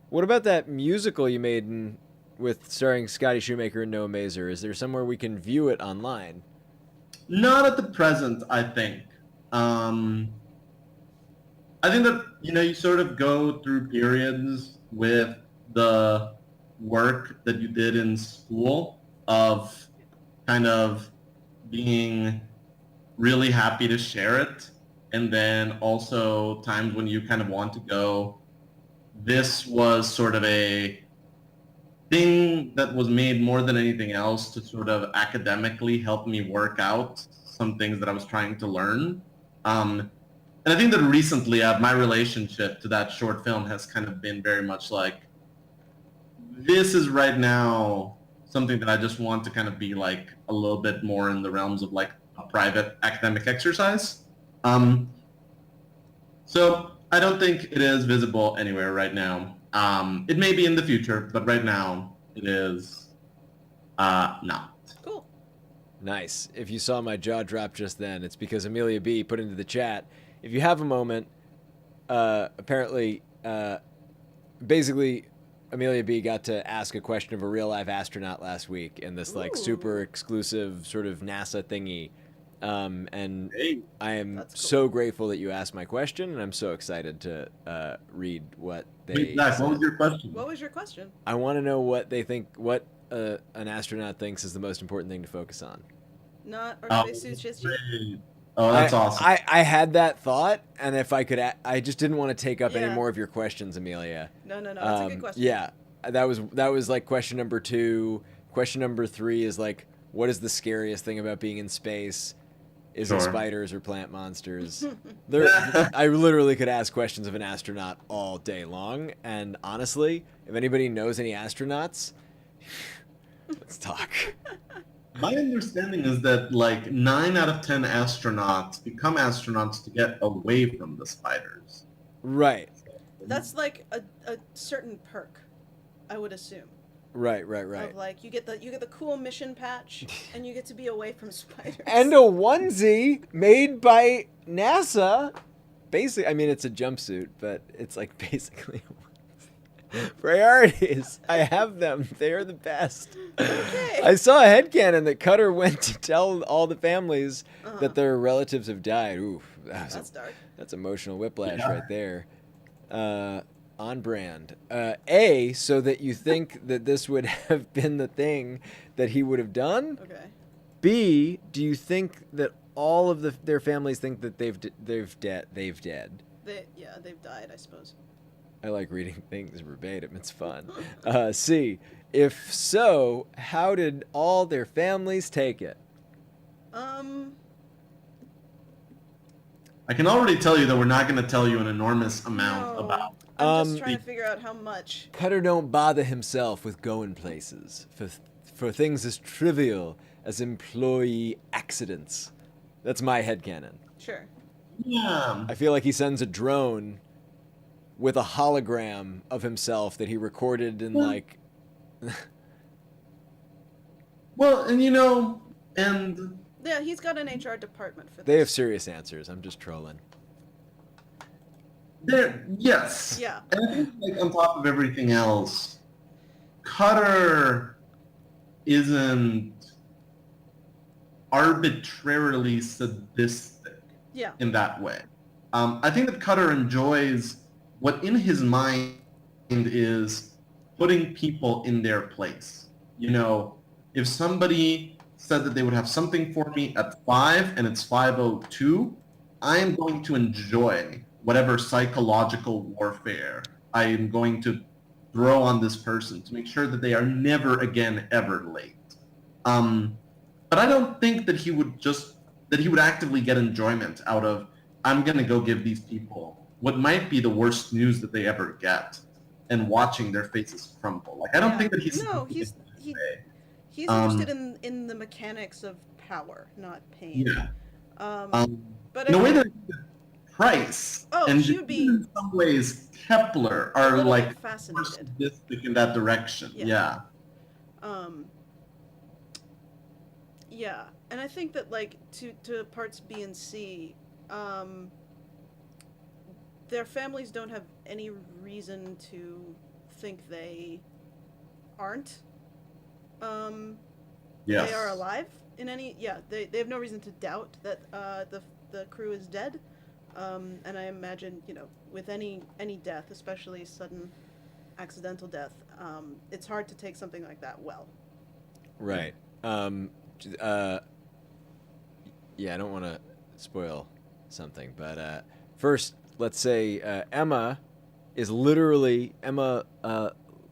what about that musical you made with starring Scotty Shoemaker and Noah Mazer? Is there somewhere we can view it online? Not at the present, I think. I think that, you sort of go through periods with the work that you did in school of kind of being really happy to share it. And then also times when you kind of want to go, this was sort of a thing that was made more than anything else to sort of academically help me work out some things that I was trying to learn. And I think that recently my relationship to that short film has kind of been very much like, this is right now something that I just want to kind of be like a little bit more in the realms of like a private academic exercise. So I don't think it is visible anywhere right now. It may be in the future, but right now it is not. Cool. Nice. If you saw my jaw drop just then, it's because Amelia B put into the chat, if you have a moment, apparently, basically, Amelia B got to ask a question of a real live astronaut last week in this like super Ooh. exclusive sort of NASA thingy. And Hey, I am That's cool. so grateful that you asked my question, and I'm so excited to read what they wait, Zach, what was said. your question? What was your question? I want to know what they think, what an astronaut thinks is the most important thing to focus on. Not our Oh, spacesuits just great. Oh, that's awesome. I had that thought, and if I could, I just didn't want to take up any Yeah. more of your questions, Amelia. No, it's a good question. Yeah, that was like question number 2. Question number 3 is like, what is the scariest thing about being in space? Is it Sure. spiders or plant monsters? I literally could ask questions of an astronaut all day long, and honestly, if anybody knows any astronauts, let's talk. My understanding is that like 9 out of 10 astronauts become astronauts to get away from the spiders. Right, That's like a certain perk, I would assume. right. Of like you get the cool mission patch and you get to be away from spiders. And a onesie made by NASA. Basically, I mean, it's a jumpsuit, but it's like basically a onesie. Priorities. I have them. They are the best. Okay. I saw a headcanon that Cutter went to tell all the families Uh-huh. that their relatives have died. Ooh, That's dark. that's emotional whiplash Yeah. right there. On brand. So that you think that this would have been the thing that he would have done? Okay. B, do you think that all of their families think that they've dead? They've died, I suppose. I like reading things verbatim. It's fun. C, if so, how did all their families take it? I can already tell you that we're not going to tell you an enormous amount No. about. I'm just trying to figure out how much. Cutter don't bother himself with going places for things as trivial as employee accidents. That's my headcanon. Sure. Yeah. I feel like he sends a drone with a hologram of himself that he recorded in like. Well, and and Yeah, he's got an HR department for this. They have serious answers. I'm just trolling. yes. Yeah. And I think, like, on top of everything else, Cutter isn't arbitrarily sadistic Yeah. in that way. I think that Cutter enjoys what in his mind is putting people in their place. If somebody said that they would have something for me at 5 and it's 5:02, I am going to enjoy whatever psychological warfare I am going to throw on this person to make sure that they are never again ever late. But I don't think that he would actively get enjoyment out of, I'm going to go give these people what might be the worst news that they ever get and watching their faces crumble. Like, I don't think that he's... No, he's interested in the mechanics of power, not pain. Yeah. But in I a way think- that Price Oh, and he would be in some ways Kepler a are little like bit more fascinated. sadistic in that direction. Yeah. Yeah, and I think that, like, to parts B and C, their families don't have any reason to think they aren't. Yes. They are alive in any. Yeah, they have no reason to doubt that the crew is dead. And I imagine, with any death, especially sudden accidental death, it's hard to take something like that well. Right. Yeah, I don't want to spoil something, but first, let's say Emma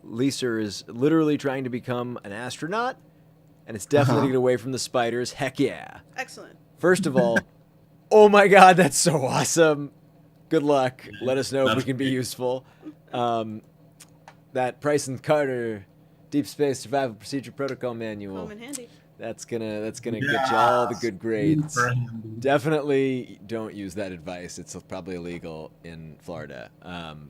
Leeser is literally trying to become an astronaut, and it's definitely to get away from the spiders. Heck yeah. Excellent. First of all, oh my god, that's so awesome. Good luck. Let us know if we can be useful. That Price and Carter Deep Space Survival Procedure Protocol Manual. Home and handy. That's gonna get you all the good grades. Super handy. Definitely don't use that advice. It's probably illegal in Florida.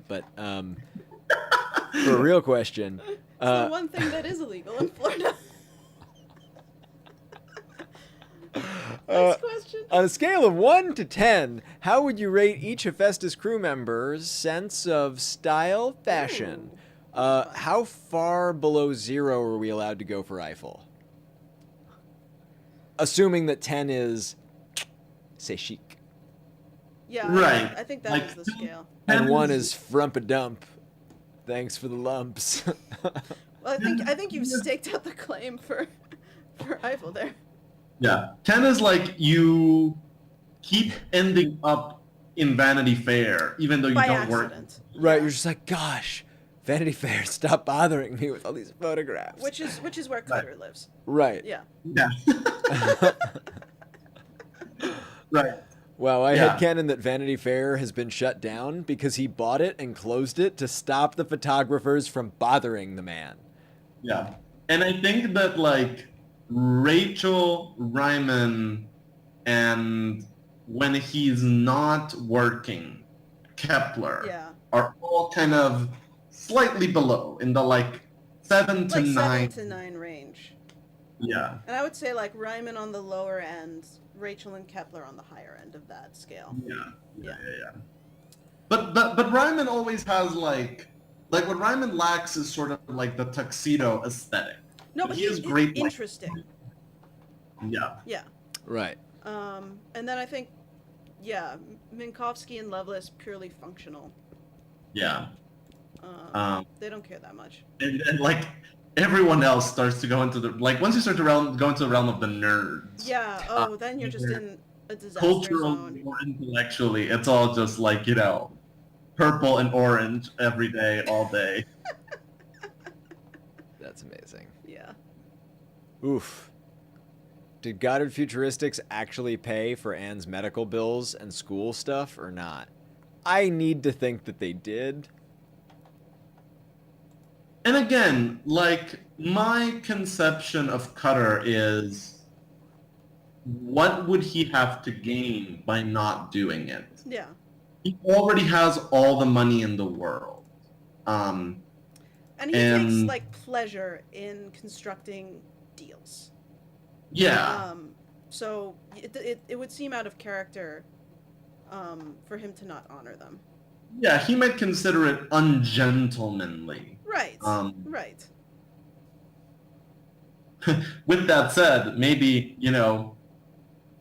But for a real question, It's the one thing that is illegal in Florida. Next question. on a scale of 1 to 10, how would you rate each Hephaestus crew member's sense of style, fashion? How far below 0 are we allowed to go for Eiffel? Assuming that 10 is, c'est chic. Yeah, Right. I think that Like, is the scale. And 1 is frump-a-dump. Thanks for the lumps. Well, I think you've staked out the claim for Eiffel there. Yeah. 10 is like you keep ending up in Vanity Fair, even though you By don't work. accident. Right, Yeah. you're just like, gosh, Vanity Fair, stop bothering me with all these photographs. Which is where Cutter lives. Right. Yeah. Yeah. Right. Wow, I Yeah. had canon that Vanity Fair has been shut down because he bought it and closed it to stop the photographers from bothering the man. Yeah. And I think that, like, Rachel Ryman and when he's not working, Kepler Yeah. are all kind of slightly below in the, like, 7 to Like 9. 7 to 9 range. Yeah. And I would say, like, Ryman on the lower end, Rachel and Kepler on the higher end of that scale. Yeah. But Ryman always has, like what Ryman lacks is sort of like the tuxedo aesthetic. No, but he is he's great. Like, interesting. yeah. Yeah. Right. And then I think, yeah, Minkowski and Lovelace purely functional. Yeah. They don't care that much. And like everyone else starts to go into the like once you start to go into the realm of the nerds. Yeah. Oh, then you're just in a disaster Culturally zone. or intellectually, it's all just like, you know, purple and orange every day, all day. That's amazing. Yeah. Oof. Did Goddard Futuristics actually pay for Anne's medical bills and school stuff or not? I need to think that they did. And again, like, my conception of Cutter is, what would he have to gain by not doing it? Yeah. He already has all the money in the world. And he takes And- like pleasure in constructing deals. Yeah. So it would seem out of character for him to not honor them. Yeah, he might consider it ungentlemanly. Right. Um, Right. With that said, maybe, you know,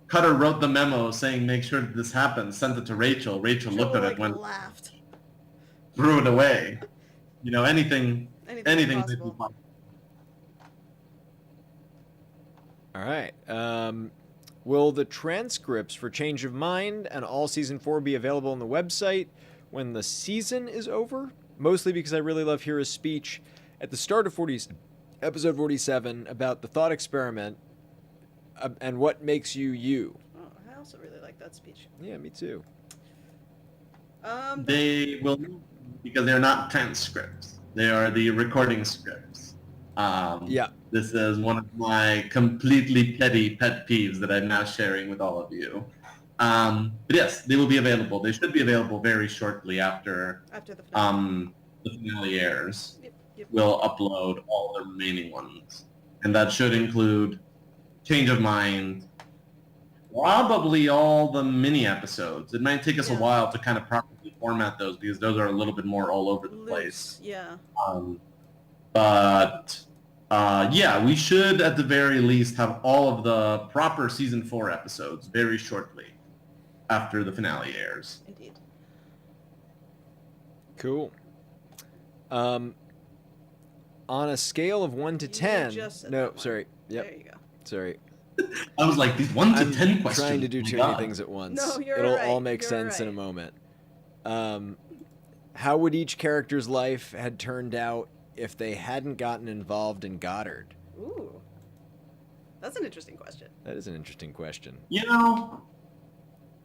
Cutter wrote the memo saying make sure that this happens, sent it to Rachel. Rachel looked at like it, went, laughed. threw it away. You know, anything Anything's possible. All right. Will the transcripts for Change of Mind and all season 4 be available on the website when the season is over? Mostly because I really love Hira's speech at the start of episode 47 about the thought experiment and what makes you you. Oh, I also really like that speech. Yeah, me too. They will, because they're not transcripts. They are the recording scripts. Yeah. This is one of my completely petty pet peeves that I'm now sharing with all of you. But yes, they will be available. They should be available very shortly after After the finale. the finale airs. Yep. We'll upload all the remaining ones. And that should include Change of Mind, probably all the mini episodes. It might take us a Yeah. while to kind of properly format those because those are a little bit more all over the place. Loose. Yeah. But yeah, we should at the very least have all of the proper season 4 episodes very shortly after the finale airs. Indeed. Cool. On a scale of 1 to You 10. just said No, that one. sorry. Yep. There you go. Sorry. I was like, these 1 to I'm 10 questions. trying to do Oh my too many God. things at once. No, you're It'll right. all make You're sense in a right. moment. How would each character's life had turned out if they hadn't gotten involved in Goddard? Ooh. That's an interesting question. That is an interesting question. You know,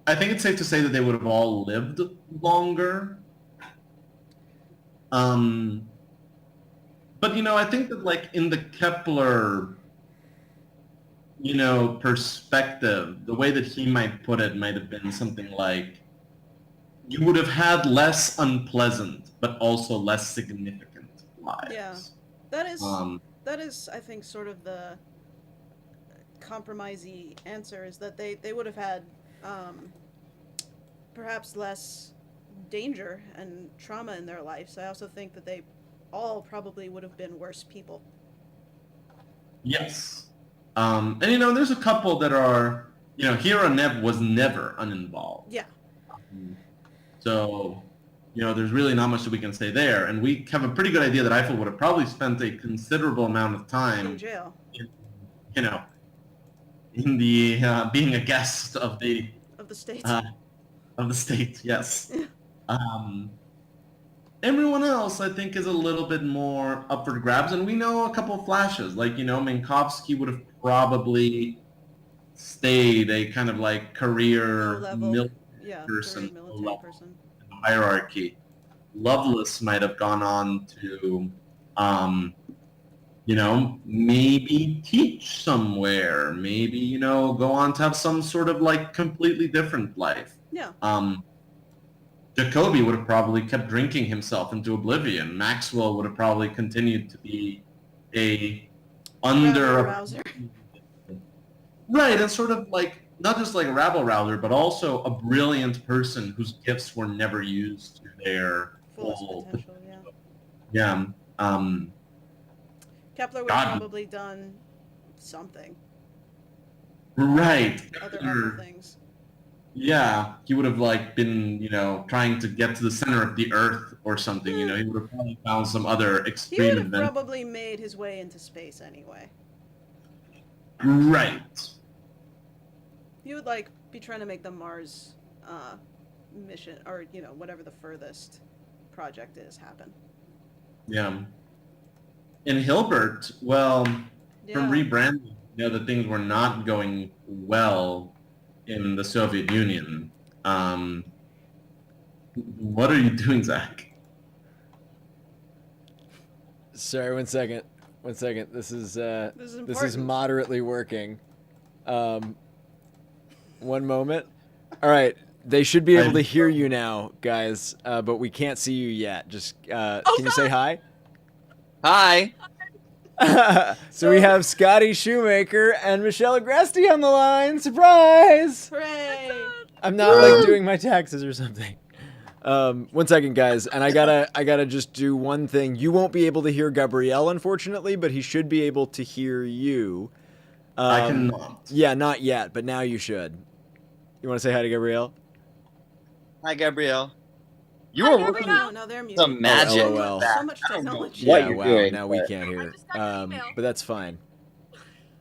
I think it's safe to say that they would have all lived longer. But you know, I think that like in the Kepler, you know, perspective, the way that he might put it might have been something like, you would have had less unpleasant, but also less significant lives. Yeah. That is, I think, sort of the compromisey answer is that they would have had perhaps less danger and trauma in their lives. I also think that they all probably would have been worse people. Yes. And you know, there's a couple that are, you know, Hira Nev was never uninvolved. Yeah. So, you know, there's really not much that we can say there. And we have a pretty good idea that Eiffel would have probably spent a considerable amount of In time, jail. you know, in the being a guest of the Of the state. state. Yes. Everyone else, I think, is a little bit more up for grabs, and we know a couple of flashes. Like, you know, Minkowski would have probably stayed a kind of like career Low-level, military yeah, person, very military low person. hierarchy. Lovelace might have gone on to, you know, maybe teach somewhere, maybe, you know, go on to have some sort of like completely different life. Yeah. Jacoby would have probably kept drinking himself into oblivion. Maxwell would have probably continued to be a under Rouser. right, and sort of like not just like a rabble rouser, but also a brilliant person whose gifts were never used to their Fullest full potential, yeah. yeah. Kepler would God. have probably done something. Right. Other Kepler- awful things. Yeah, he would have like been, trying to get to the center of the earth or something. He would have probably found some other He extreme would have adventure. probably made his way into space anyway. Right. He would be trying to make the Mars mission, or whatever the furthest project is, happen. Yeah. In Hilbert, well, from Yeah. rebranding, that things were not going well in the Soviet Union. What are you doing, Zach? Sorry, one second. This is important. moderately working. One moment. All right, they should be able to hear you now, guys, but we can't see you yet. Just can you say hi? Hi. So we have Scotty Shoemaker and Michelle Agresti on the line. Surprise! Hooray! I'm not doing my taxes or something. 1 second, guys, and I gotta just do one thing. You won't be able to hear Gabrielle, unfortunately, but he should be able to hear you. I cannot. Yeah, not yet, but now you should. You want to say hi to Gabrielle? Hi, Gabrielle. You Hi, were Gabrielle. working No, they're muted. some magic. Oh, LOL. So much I don't know technology. what Yeah, you're wow, doing, now we but- can't hear. I just got your email. But that's fine.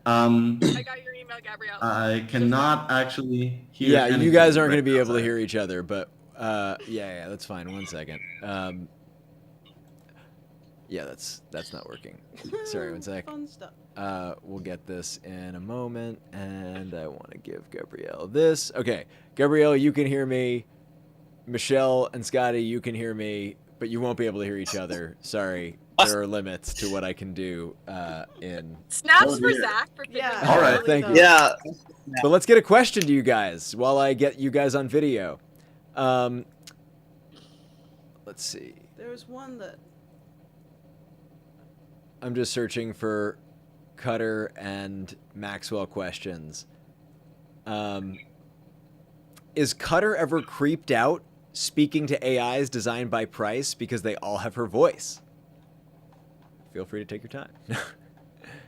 Um, I got your email, Gabrielle. I cannot actually hear. Yeah, you anything guys aren't right going to be now, able to Zach. hear each other, but yeah, that's fine. 1 second. Yeah, that's not working. Sorry, 1 sec. Fun stuff. We'll get this in a moment, and I want to give Gabrielle this. Okay, Gabrielle, you can hear me. Michelle and Scotty, you can hear me, but you won't be able to hear each other. Sorry, there are limits to what I can do in. Snaps Oh, for dear. Zach for figuring Yeah. that All right, out. thank you. Yeah. But let's get a question to you guys while I get you guys on video. Let's see. There was one that. I'm just searching for Cutter and Maxwell questions. Is Cutter ever creeped out speaking to AIs designed by Price because they all have her voice? Feel free to take your time.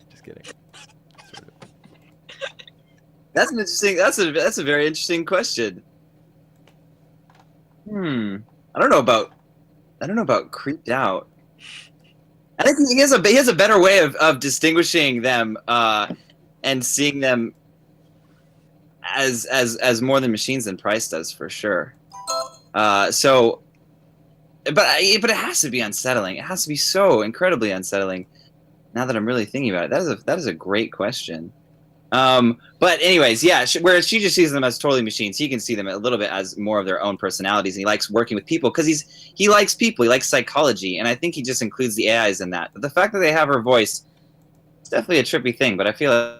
Just kidding. Sort of. That's an interesting. That's a very interesting question. I don't know about creeped out. I think he has a better way of distinguishing them and seeing them as more than machines than Price does, for sure. But it has to be unsettling. It has to be so incredibly unsettling. Now that I'm really thinking about it, that is a great question. But anyways, yeah. Whereas she just sees them as totally machines, he can see them a little bit as more of their own personalities, and he likes working with people because he likes people. He likes psychology, and I think he just includes the AIs in that. But the fact that they have her voice, it's definitely a trippy thing. But I feel.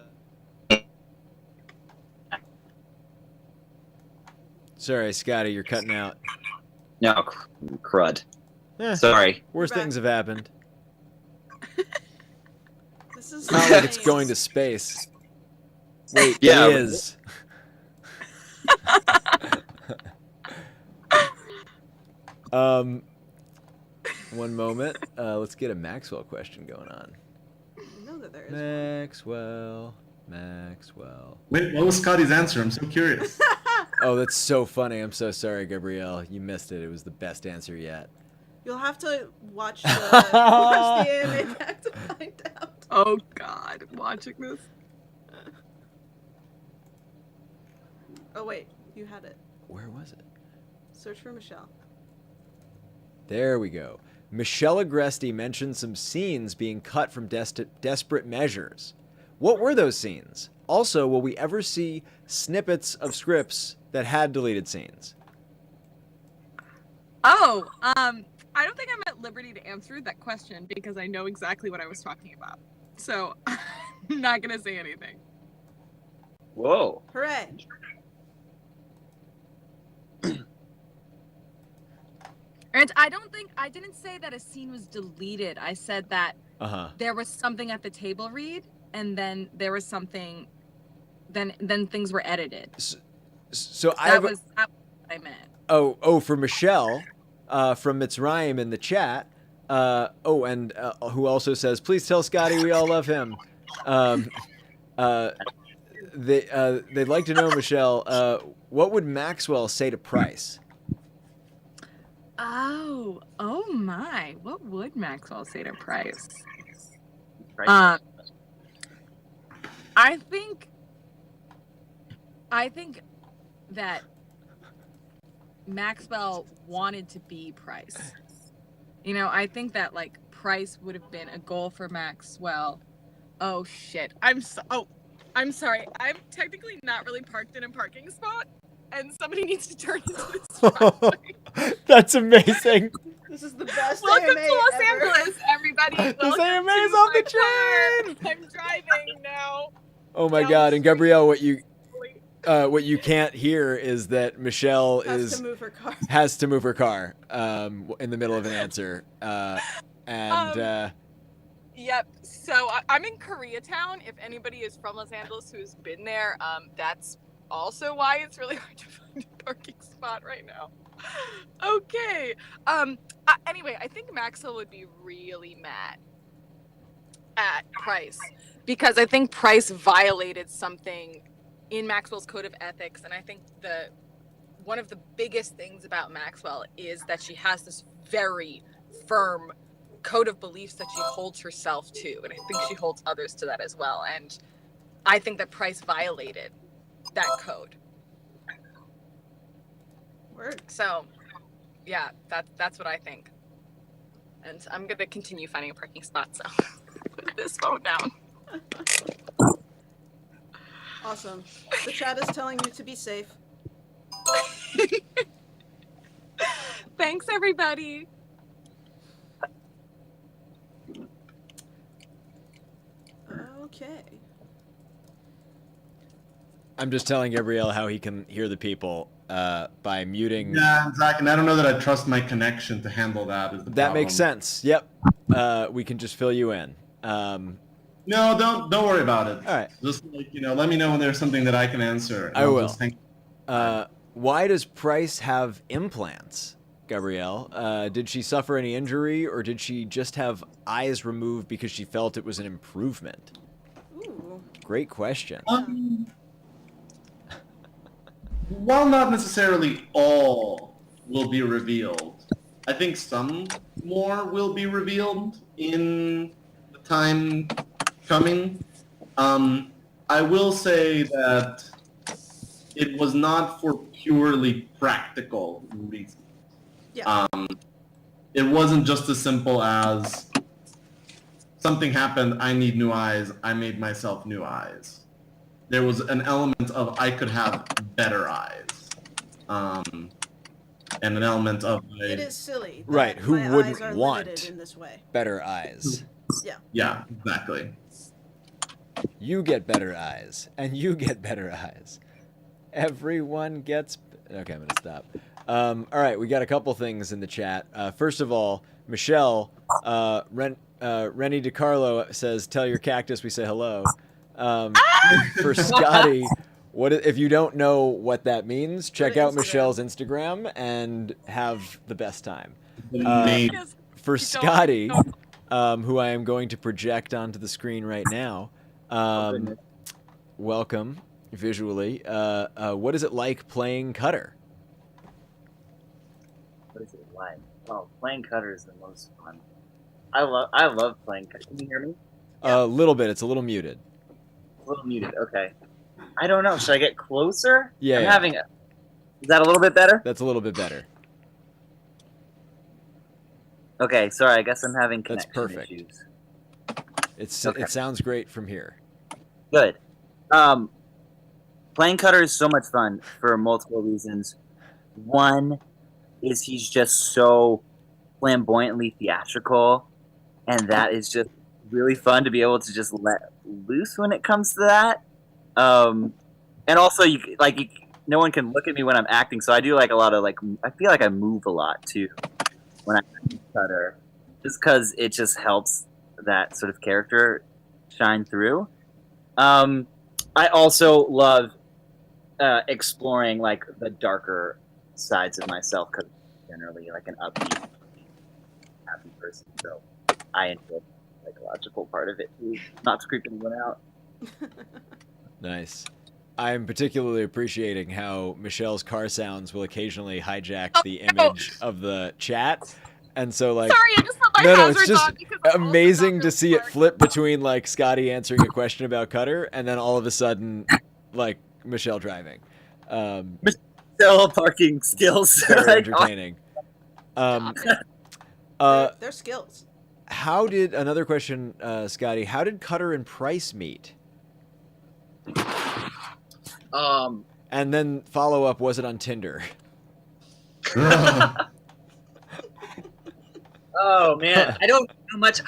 Sorry, Scotty, you're cutting out. No, crud. Eh, Sorry. worse Back. things have happened. This is It's not like it's nice. going to space. Wait, Yeah. it is. One moment. Let's get a Maxwell question going on. I know that there is one. Maxwell. Wait, what was Scotty's answer? I'm so curious. Oh, that's so funny. I'm so sorry, Gabrielle. You missed it. It was the best answer yet. You'll have to watch the anime back to find out. Oh God, watching this. Oh wait, you had it. Where was it? Search for Michelle. There we go. Michelle Agresti mentioned some scenes being cut from Desperate Measures. What were those scenes? Also, will we ever see snippets of scripts that had deleted scenes? Oh, I don't think I'm at liberty to answer that question because I know exactly what I was talking about. So I'm not gonna say anything. Whoa. Hooray! And I didn't say that a scene was deleted. I said that Uh-huh. there was something at the table read, and then there was something, then things were edited. So I That have was what I meant. Oh, for Michelle, from Mitzrayim in the chat. Who also says, please tell Scotty we all love him. they'd like to know, Michelle, what would Maxwell say to Price? Oh my! What would Maxwell say to Price? Right. I think that Maxwell wanted to be Price. You know, I think that like Price would have been a goal for Maxwell. Oh shit! I'm sorry. I'm technically not really parked in a parking spot, and somebody needs to turn into this driveway. That's amazing. This is the best Welcome AMA to Los ever. Angeles, everybody. This Welcome AMA to is off the my train. car. I'm driving now. Oh my Down God! the And street. Gabrielle, what you can't hear is that Michelle Has to move her car. has to move her car in the middle of an answer, Yep. So I'm in Koreatown. If anybody is from Los Angeles who's been there, that's also why it's really hard to find a parking spot right now. Okay. Anyway, I think Maxwell would be really mad at Price because I think Price violated something in Maxwell's code of ethics, and I think one of the biggest things about Maxwell is that she has this very firm code of beliefs that she holds herself to, and I think she holds others to that as well. And I think that Price violated that code. Word. So, yeah, that's what I think. And I'm gonna continue finding a parking spot. So, put this phone down. Awesome. The chat is telling you to be safe. Thanks, everybody. Okay. I'm just telling Gabrielle how he can hear the people by muting. Yeah, Zach, and I don't know that I trust my connection to handle that. Is the That makes problem. sense. Yep. We can just fill you in. No, don't worry about it. All right. Just let me know when there's something that I can answer. and I I'll will. just hang- Why does Price have implants, Gabrielle? Did she suffer any injury, or did she just have eyes removed because she felt it was an improvement? Ooh. Great question. While not necessarily all will be revealed, I think some more will be revealed in the time coming. I will say that it was not for purely practical reasons. Yeah. It wasn't just as simple as something happened, I need new eyes, I made myself new eyes. There was an element of I could have better eyes. And an element of It is silly. that Right, who my wouldn't eyes are want? limited in this way. Better eyes. yeah, exactly. You get better eyes, and you get better eyes. Everyone gets. Okay, I'm gonna stop. All right, we got a couple things in the chat. First of all, Michelle, Rennie DiCarlo says, "Tell your cactus we say hello." For Scotty, if you don't know what that means? Check to out Instagram. Michelle's Instagram and have the best time. Made- Yes. For Don't- Scotty, don't- who I am going to project onto the screen right now. Welcome visually. What is it like playing Cutter? What is it like? Oh, playing Cutter is the most fun. I love playing Cutter. Can you hear me? A little bit. It's a little muted. A little muted. Okay. I don't know. Should I get closer? Yeah, I'm yeah. having a. Is that a little bit better? That's a little bit better. Okay. Sorry. I guess I'm having That's connection perfect. issues. It sounds great from here. Good. Playing Cutter is so much fun for multiple reasons. One is he's just so flamboyantly theatrical, and that is just really fun to be able to just let loose when it comes to that. And also, no one can look at me when I'm acting, so I do like a lot of I feel like I move a lot too when I act Cutter, just because it just helps that sort of character shine through. I also love exploring the darker sides of myself because I'm generally an upbeat, happy person. So I enjoy the psychological part of it too, not to creep anyone out. Nice. I'm particularly appreciating how Michelle's car sounds will occasionally hijack Oh, the no. image of the chat. And so, like, Sorry, I just put my no, hazards it's just on because I'm also amazing not to really see it smart. flip between, like, Scotty answering a question about Cutter and then all of a sudden, like, Michelle driving. Still parking skills. Very Like, entertaining. Stop it. Their skills. How did, another question, Scotty, how did Cutter and Price meet? And then follow up, was it on Tinder? Oh man, I don't know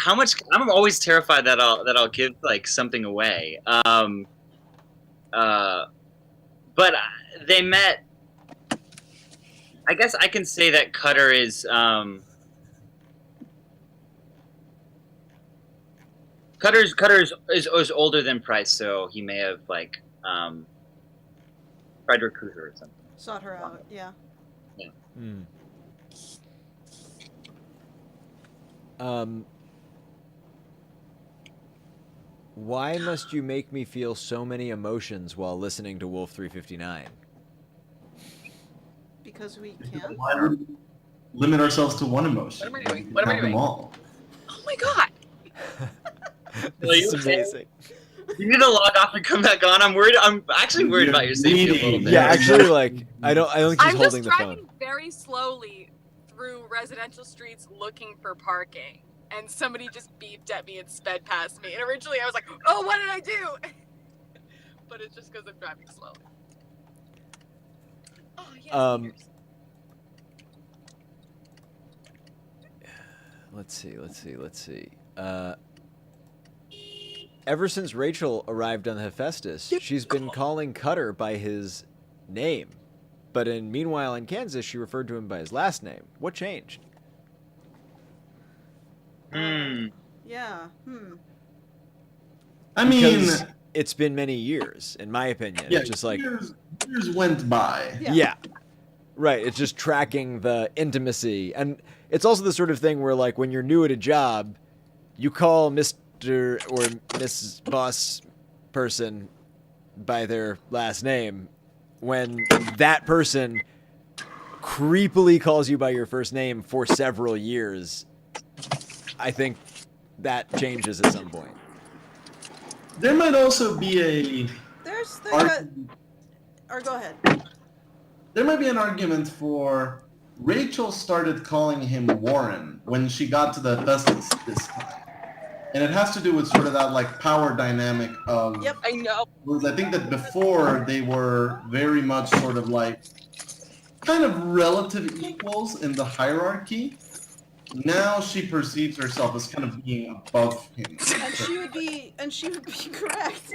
how much. I'm always terrified that I'll give like something away. But they met. I guess I can say that Cutter is Cutter is older than Price, so he may have like tried to recruit her or something. Sought her out. Yeah. Hmm. Why must you make me feel so many emotions while listening to Wolf 359? Because we can. Why would we limit ourselves to one emotion? What am I doing? We What am I have them doing? all. Oh my god. This is you okay? amazing. You need to log off and come back on. I'm worried. I'm actually worried about your safety a little bit. Yeah, actually, like, I don't think she's I'm holding just the driving phone. very slowly through residential streets looking for parking, and somebody just beeped at me and sped past me. And originally I was like, "Oh, what did I do?" But it's just because I'm driving slowly. Oh yes. Peters. Let's see. Ever since Rachel arrived on the Hephaestus, she's been calling Cutter by his name. But meanwhile, in Kansas, she referred to him by his last name. What changed? Yeah. I mean, Because it's been many years, in my opinion. yeah, It's just like, years went by. yeah. Right. It's just tracking the intimacy. And it's also the sort of thing where, like, when you're new at a job, you call Mr. or Mrs. Boss person by their last name when that person creepily calls you by your first name for several years. I think that changes at some point. There might also be a There's argument. or go ahead. There might be an argument for Rachel started calling him Warren when she got to the Hephaestus this time. And it has to do with sort of that like power dynamic of Yep. I know. whereas I think that before they were very much sort of like kind of relative equals in the hierarchy. Now she perceives herself as kind of being above him. And she would be correct.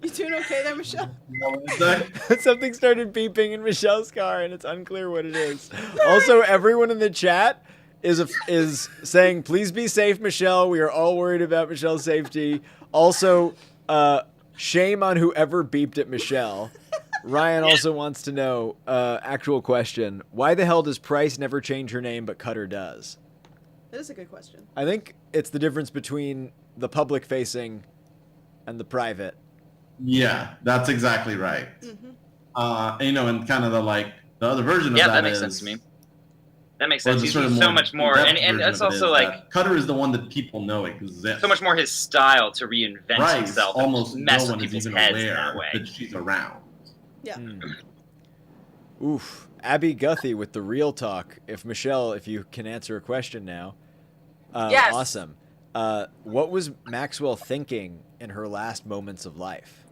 You doing okay there, Michelle? You know what I'm saying? Something started beeping in Michelle's car, and it's unclear what it is. Also, everyone in the chat is saying, "Please be safe, Michelle. We are all worried about Michelle's safety." Also, shame on whoever beeped at Michelle. Ryan also wants to know, actual question: why the hell does Price never change her name, but Cutter does? That is a good question. I think it's the difference between the public-facing and the private. Yeah, that's exactly right. Mm-hmm. And kind of the other version of Yeah, that that makes is- sench to me. That makes or sense. the He's sort of so much more, in-depth and version that's of it is also that like Cutter is the one that people know exists. so much more his style to reinvent Right, himself almost and no mess with one is people's even heads aware that way. that she's around. Yeah. Oof. Abby Guthie with the real talk. If you can answer a question now. Yes. Awesome. What was Maxwell thinking in her last moments of life?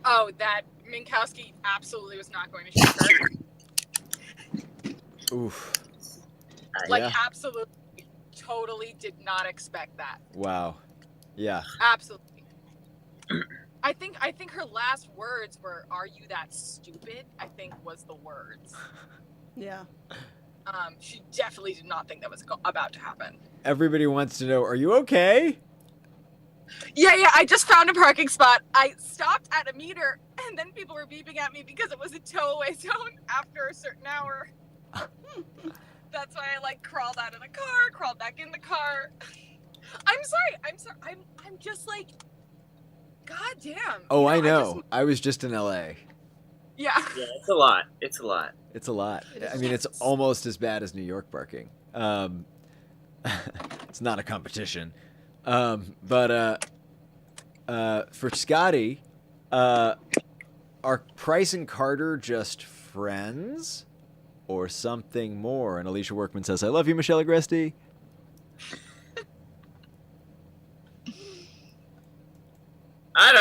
Oh, that Minkowski absolutely was not going to shoot her. Oof. Like, Yeah. absolutely, totally did not expect that. Wow. Yeah. Absolutely. I think her last words were, "Are you that stupid?" I think was the words. Yeah. She definitely did not think that was about to happen. Everybody wants to know, are you okay? Yeah, I just found a parking spot. I stopped at a meter, and then people were beeping at me because it was a tow-away zone after a certain hour. That's why I crawled out of the car, crawled back in the car. I'm sorry. I'm just God damn. Oh, I No, know. I was just in LA. Yeah. Yeah, it's a lot. It's a lot. It's a lot. It is I mean, it's intense. almost as bad as New York parking. It's not a competition. But for Scotty, are Price and Carter just friends or something more? And Alicia Workman says, I love you, Michelle Agresti. I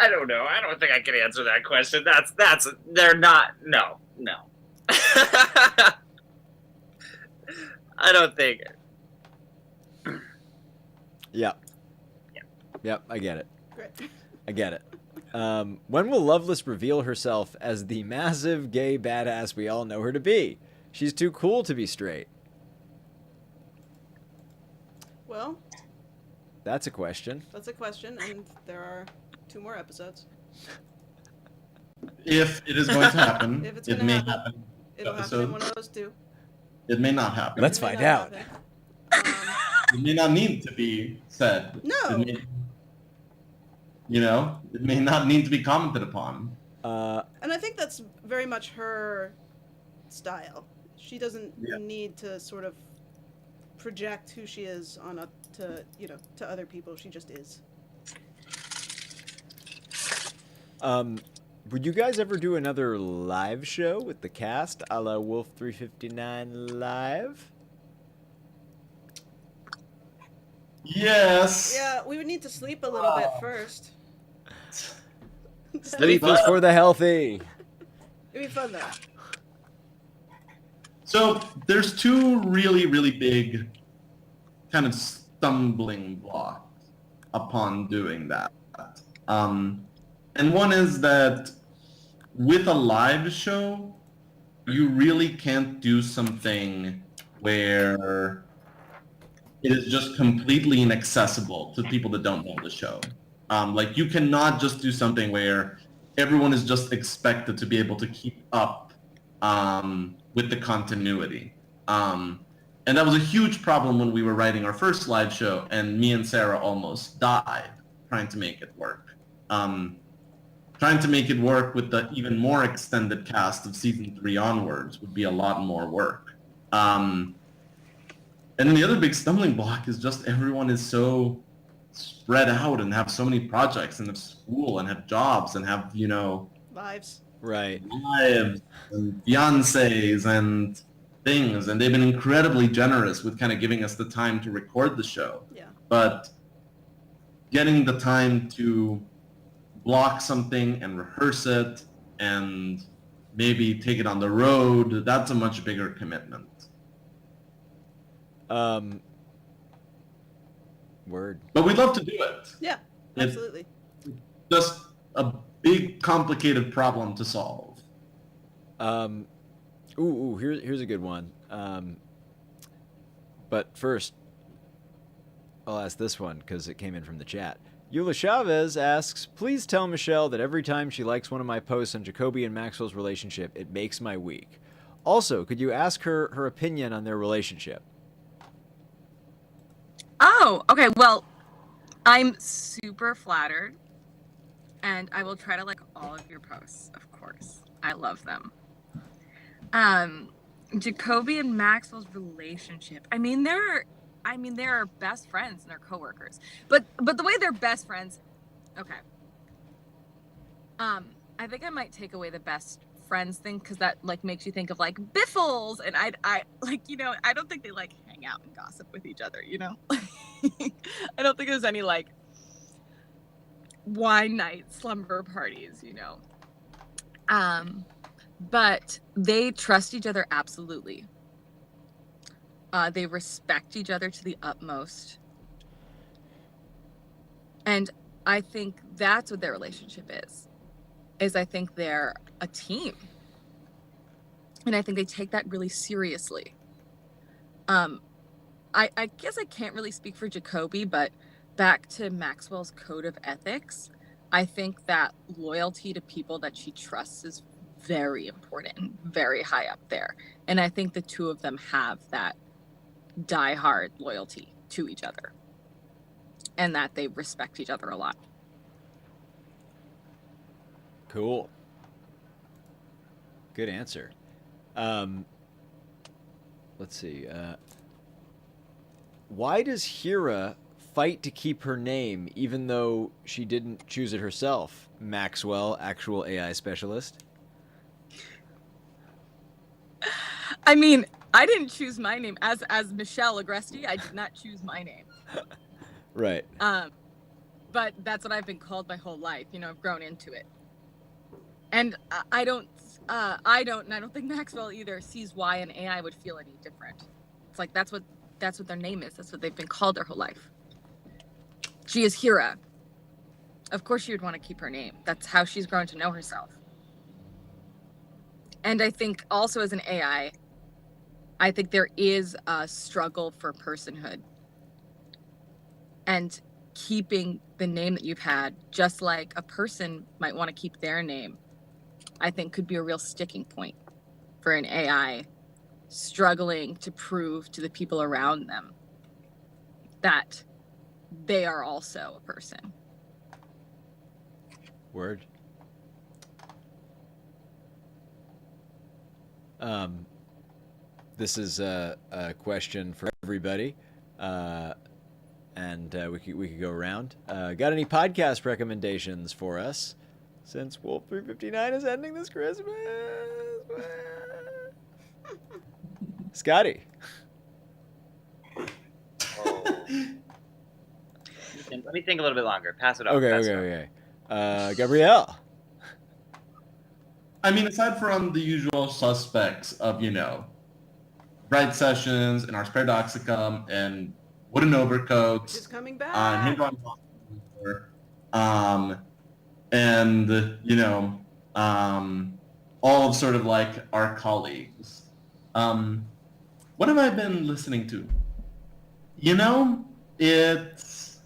don't know. I don't think I can answer that question. They're not. No. I don't think. Yeah. Yeah. Yep, I get it. Great. I get it. When will Loveless reveal herself as the massive gay badass we all know her to be? She's too cool to be straight. Well, That's a question. that's a question, and there are 2 more episodes. If it is going to happen, If it's it gonna may happen. happen. It'll happen Episode. in one of those 2. It may not happen. Let's It may find not out. happen. It may not need to be said. No. It may, it may not need to be commented upon. And I think that's very much her style. She doesn't Yeah. need to sort of project who she is to other people. She just is. Would you guys ever do another live show with the cast, a la Wolf 359 Live? Yes. Yeah, we would need to sleep a little bit first. Sleep is for the healthy. It'd be fun though. So there's 2 really, really big kind of stumbling blocks upon doing that. And one is that with a live show, you really can't do something where it is just completely inaccessible to people that don't know the show. Like you cannot just do something where everyone is just expected to be able to keep up with the continuity. And that was a huge problem when we were writing our first live show, and me and Sarah almost died trying to make it work. Trying to make it work with the even more extended cast of season 3 onwards would be a lot more work. And then the other big stumbling block is just everyone is so spread out and have so many projects and have school and have jobs and have, Lives. Right. lives and fiancés and things. And they've been incredibly generous with kind of giving us the time to record the show. Yeah. But getting the time to block something and rehearse it and maybe take it on the road, that's a much bigger commitment. Word. But we'd love to do it. Yeah. It's Absolutely. just a big, complicated problem to solve. Here's a good one. But first, I'll ask this one because it came in from the chat. Eula Chavez asks, please tell Michelle that every time she likes one of my posts on Jacoby and Maxwell's relationship, it makes my week. Also, could you ask her her opinion on their relationship? Oh, okay. Well, I'm super flattered, and I will try to like all of your posts, of course. I love them. Jacoby and Maxwell's relationship. I mean, they're best friends and they're coworkers. But the way they're best friends, okay. I think I might take away the best friends thing because that like makes you think of like biffles, and I like, I don't think they like hang out and gossip with each other, I don't think there's any like wine night slumber parties, but they trust each other absolutely. They respect each other to the utmost. And I think that's what their relationship is I think they're a team. And I think they take that really seriously. I guess I can't really speak for Jacoby, but back to Maxwell's code of ethics, I think that loyalty to people that she trusts is very important, very high up there. And I think the two of them have that die-hard loyalty to each other and that they respect each other a lot. Cool. Good answer. Let's see. Why does Hira fight to keep her name even though she didn't choose it herself? Maxwell, actual AI specialist. I mean, I didn't choose my name as Michelle Agresti. I did not choose my name. Right. But that's what I've been called my whole life. You know, I've grown into it. And I don't, and I don't think Maxwell either sees why an AI would feel any different. It's like that's what their name is. That's what they've been called their whole life. She is Hira. Of course, she would want to keep her name. That's how she's grown to know herself. And I think also as an AI, I think there is a struggle for personhood. And keeping the name that you've had, just like a person might want to keep their name, I think could be a real sticking point for an AI struggling to prove to the people around them that they are also a person. Word. This is a question for everybody, and we could go around. Got any podcast recommendations for us? Since Wolf 359 is ending this Christmas, Scotty. Let me think a little bit longer. Pass it off. Okay. Gabrielle. I mean, aside from the usual suspects of, Bright Sessions and Ars Paradoxicum and Wooden Overcoats, It's coming back. and all of sort of like our colleagues. What have I been listening to? It's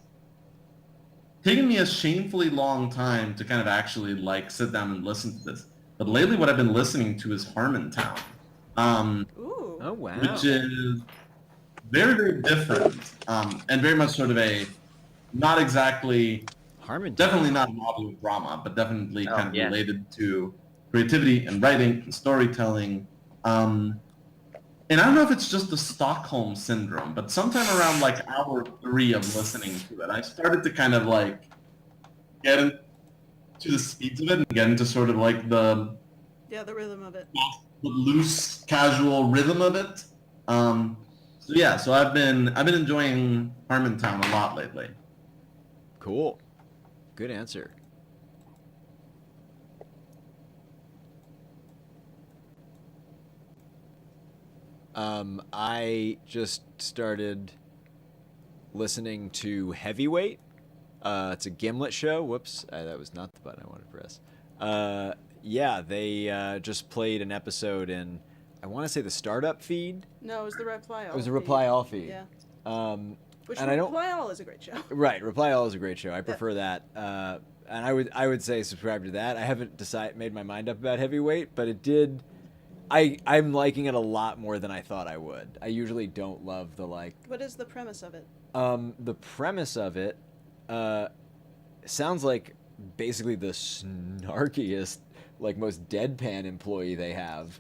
taken me a shamefully long time to kind of actually like sit down and listen to this. But lately, what I've been listening to is Harmontown, Ooh. Oh wow. which is very, very different, and very much sort of a not exactly. Harmon. Definitely not an audio drama, but definitely Oh, kind of yeah. related to creativity and writing and storytelling. And I don't know if it's just the Stockholm syndrome, but sometime around like hour 3 of listening to it, I started to kind of like get into the speeds of it and get into sort of like the Yeah, the rhythm of it. loose, casual rhythm of it. So I've been enjoying Harmontown a lot lately. Cool. Good answer. I just started listening to Heavyweight. It's a Gimlet show. Whoops, that was not the button I wanted to press. Yeah, they just played an episode in, I want to say, the startup feed. No, it was the Reply All. It was a Reply All feed. Yeah. Which and I don't- Reply All is a great show. Right, Reply All is a great show. I prefer that. And I would say subscribe to that. I haven't made my mind up about Heavyweight, but it did. I'm liking it a lot more than I thought I would. I usually don't love the like. What is the premise of it? The premise of it sounds like basically the snarkiest, like most deadpan employee they have.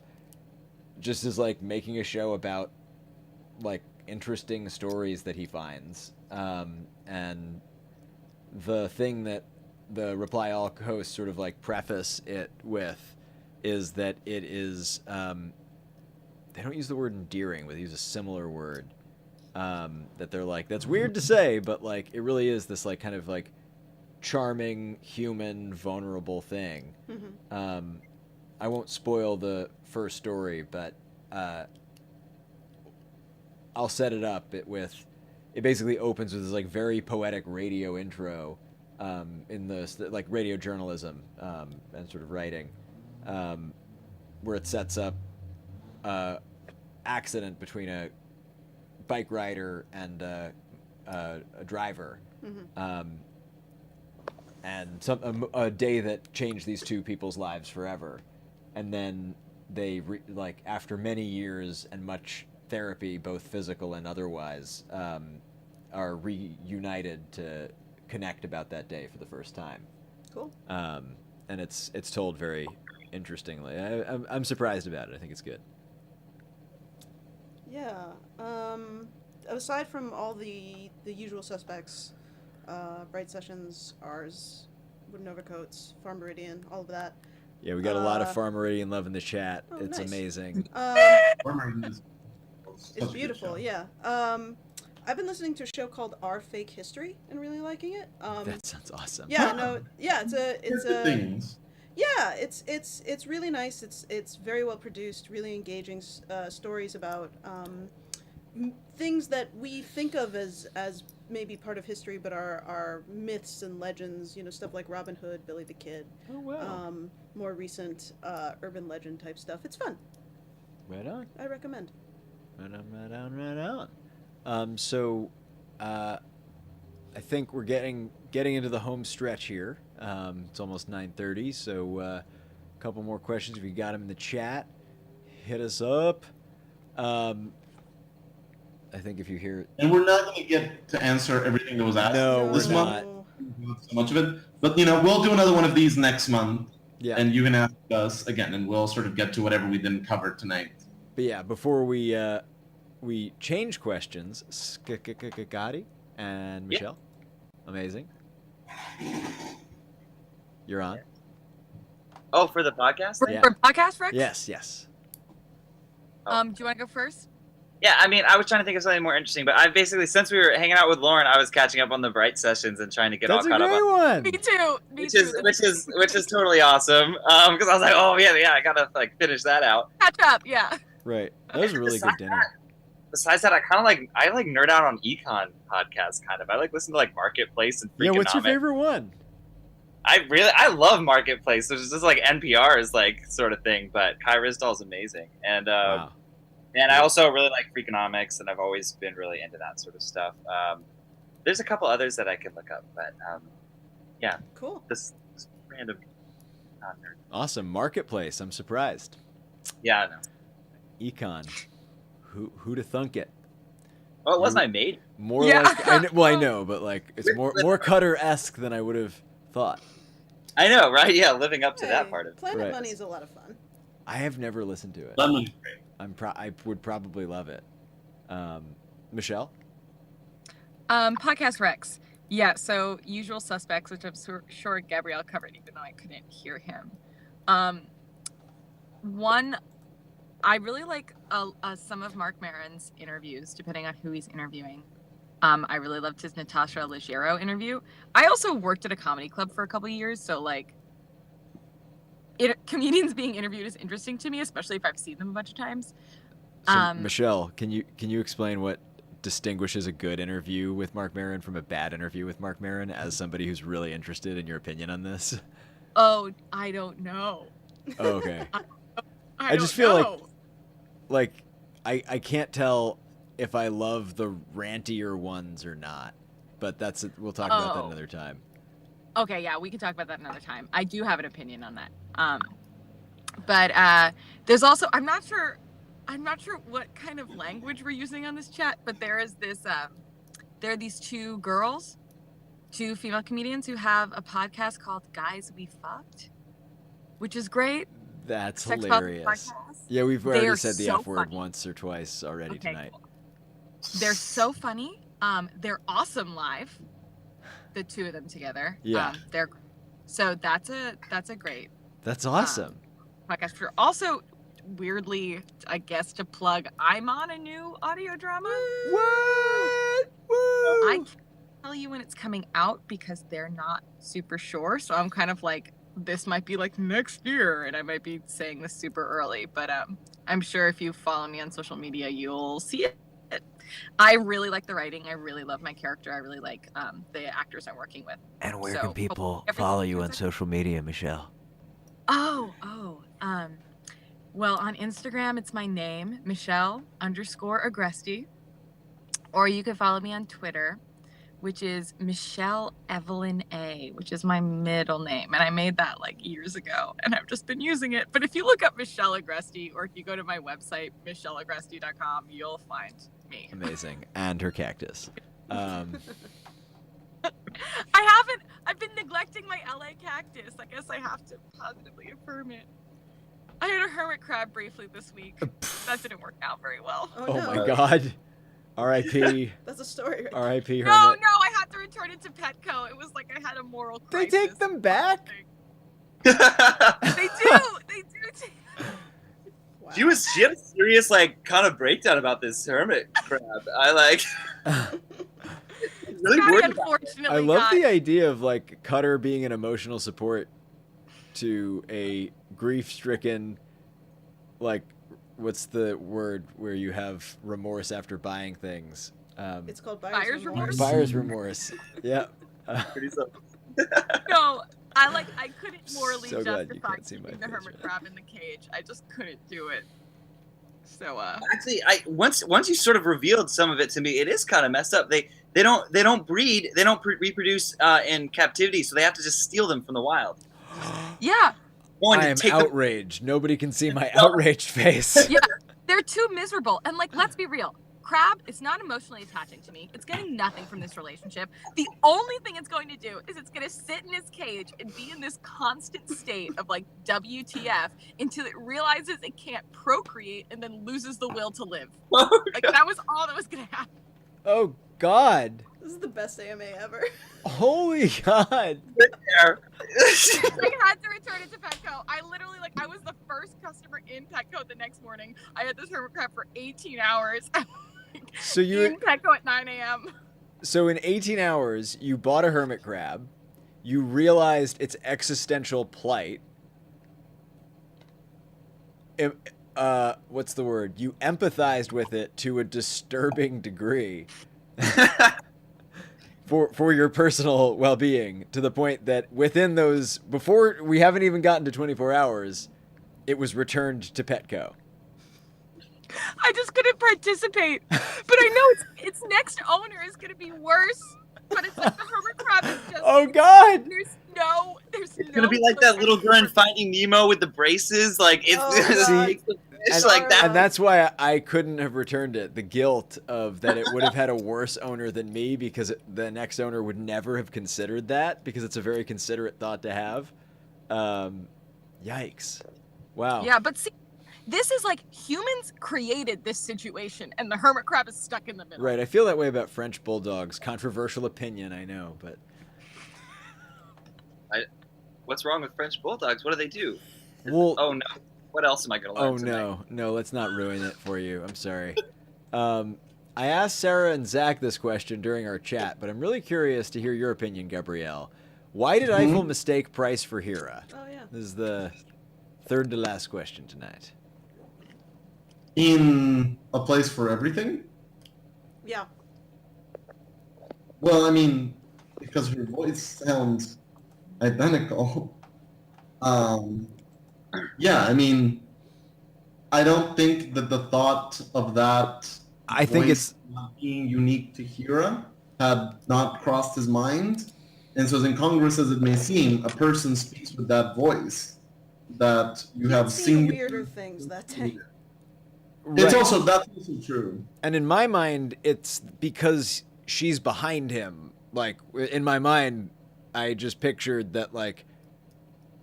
Just is like making a show about like interesting stories that he finds. And the thing that the Reply All hosts sort of like preface it with is that it is, they don't use the word endearing, but they use a similar word. That they're like, that's weird to say, but like it really is this like kind of like charming, human, vulnerable thing. Mm-hmm. I won't spoil the first story, but I'll set it up. It basically opens with this like very poetic radio intro, in the like radio journalism and sort of writing, where it sets up accident between a bike rider and a driver, Mm-hmm. and a day that changed these two people's lives forever, and then they like after many years and much therapy, both physical and otherwise, are reunited to connect about that day for the first time. Cool. And and it's told very interestingly. I'm surprised about it. I think it's good. Yeah. Aside from all the usual suspects, Bright Sessions, ours, Wooden Overcoats, Farm Meridian, all of that. Yeah, we got a lot of Farm Meridian love in the chat. Oh, It's nice. amazing. It's beautiful, yeah. I've been listening to a show called Our Fake History and really liking it. That sounds awesome. Yeah, no, yeah, it's a things. yeah, it's really nice. It's very well produced, really engaging stories about things that we think of as maybe part of history, but are myths and legends. You know, stuff like Robin Hood, Billy the Kid. Oh wow. More recent urban legend type stuff. It's fun. Right on. I recommend. Right on. So, I think we're getting into the home stretch here. It's almost 9:30, so a couple more questions. If you got them in the chat, hit us up. I think if you hear, And we're not going to get to answer everything that was asked No, this we're month. not. Not so much of it, but we'll do another one of these next month, yeah. and you can ask us again, and we'll sort of get to whatever we didn't cover tonight. But yeah, before we change questions, Scotty and Michelle, amazing. You're on. Oh, for the podcast? For, Yeah. for podcast, Rex? Yes. Do you want to go first? Yeah, I mean, I was trying to think of something more interesting, but I basically, since we were hanging out with Lauren, I was catching up on the Bright Sessions and trying to get That's a all caught great up on, one. Me too. which is totally awesome. Because I was like, oh yeah, I gotta finish that out. Catch up, yeah. Right. That was a really good dinner. Besides that, I like nerd out on econ podcasts kind of. I like listen to like Marketplace and Yeah. What's your Freakonomics. favorite one? I love Marketplace, which is just like NPR's like sort of thing, but Kai Risdall's amazing. And Wow. and I also really like Freakonomics, and I've always been really into that sort of stuff. There's a couple others that I could look up, but yeah, Cool. this random non-nerd. Awesome. Marketplace. I'm surprised. Yeah, no. Econ. Who to thunk it? Oh, it was my maid. More Yeah. like I know, but like it's more Cutter-esque than I would have thought. I know, right? Yeah, living up to that Hey, part of it. Planet Right. Money is a lot of fun. I have never listened to it. Lemon. I would probably love it. Michelle. Podcast Rex. Yeah, so Usual Suspects, which I'm sure Gabrielle covered, even though I couldn't hear him. One, I really like some of Mark Maron's interviews, depending on who he's interviewing. I really loved his Natasha Leggero interview. I also worked at a comedy club for a couple of years, so like, comedians being interviewed is interesting to me, especially if I've seen them a bunch of times. So, Michelle, can you explain what distinguishes a good interview with Mark Maron from a bad interview with Mark Maron as somebody who's really interested in your opinion on this? Oh, I don't know. Oh, okay. I just don't feel know. like I can't tell if I love the rantier ones or not. But we'll talk about that Oh. another time. Okay, yeah, we can talk about that another time. I do have an opinion on that. But there's also I'm not sure what kind of language we're using on this chat, but there is this there are these two female comedians who have a podcast called Guys We Fucked, which is great. That's Sex Positive hilarious. podcast. Yeah, we've They already are said the so F word funny. once or twice already Okay, tonight. cool. They're so funny. They're awesome live. The two of them together. Yeah. So that's a great That's awesome. podcast. For also weirdly, I guess to plug, I'm on a new audio drama. What? Woo! I can't tell you when it's coming out because they're not super sure. So I'm kind of like, this might be like next year, and I might be saying this super early. But I'm sure if you follow me on social media, you'll see it. I really like the writing. I really love my character. I really like the actors I'm working with. And where So, can people everything follow you is on a- social media, Michelle? Well, on Instagram, it's my name, Michelle_Agresti. Or you can follow me on Twitter, which is Michelle Evelyn A, which is my middle name. And I made that like years ago, and I've just been using it. But if you look up Michelle Agresti, or if you go to my website, michelleagresti.com, you'll find me. Amazing. And her cactus. I've been neglecting collecting my LA cactus. I guess I have to positively affirm it. I had a hermit crab briefly this week. That didn't work out very well. Oh, Oh no. my God. R.I.P. That's a story. Right? R.I.P. No, Hermit. I had to return it to Petco. It was like I had a moral They crisis. take them back? They do. They do take Wow. She had a serious kind of breakdown about this hermit crab. I really Scotty worried about it. unfortunately I love got the idea of Cutter being an emotional support to a grief-stricken, what's the word where you have remorse after buying things? It's called Buyer's buyer's remorse. Buyer's remorse. Yeah. Pretty simple. No, I couldn't morally So glad you justify can't see my keeping the face hermit right crab in the cage. I just couldn't do it. So Actually, once you sort of revealed some of it to me, it is kind of messed up. They don't breed, they don't reproduce in captivity, so they have to just steal them from the wild. yeah, I am outraged. Nobody can see my outraged face. yeah, they're too miserable. And let's be real. Crab is not emotionally attaching to me. It's getting nothing from this relationship. The only thing it's going to do is it's going to sit in its cage and be in this constant state of WTF until it realizes it can't procreate and then loses the will to live. That was all that was going to happen. Oh God. This is the best AMA ever. Holy God. There. I had to return it to Petco. I literally, I was the first customer in Petco the next morning. I had this hermit crab for 18 hours. So in Petco at 9 a.m. So in 18 hours, you bought a hermit crab. You realized its existential plight. What's the word? You empathized with it to a disturbing degree. For your personal well-being, to the point that within those, before we haven't even gotten to 24 hours, it was returned to Petco. I just couldn't participate. But I know its next owner is going to be worse. But it's the hermit crab is just... Oh God! It's gonna be like that little girl in Finding Nemo with the braces. It's like that. And that's why I couldn't have returned it. The guilt of that it would have had a worse owner than me, because the next owner would never have considered that, because it's a very considerate thought to have. Yikes. Wow. Yeah, but see, this is humans created this situation, and the hermit crab is stuck in the middle. Right, I feel that way about French bulldogs. Controversial opinion, I know, but... What's wrong with French bulldogs? What do they do? Well, Oh no. What else am I gonna learn? oh tonight? no, let's not ruin it for you. I'm sorry. I asked Sarah and Zach this question during our chat, but I'm really curious to hear your opinion, Gabrielle. Why did Eiffel mistake Price for Hera? Oh yeah. This is the third to last question tonight. In A Place for Everything? Yeah. Well, I mean, because her voice sounds identical. Yeah, I mean, I don't think that the thought of that I think voice it's not being unique to Hera had not crossed his mind. And so as incongruous as it may seem, a person speaks with that voice that you He'd have seen seen. weirder things that day. It's right. also, that's also true. And in my mind, it's because she's behind him. In my mind, I just pictured that,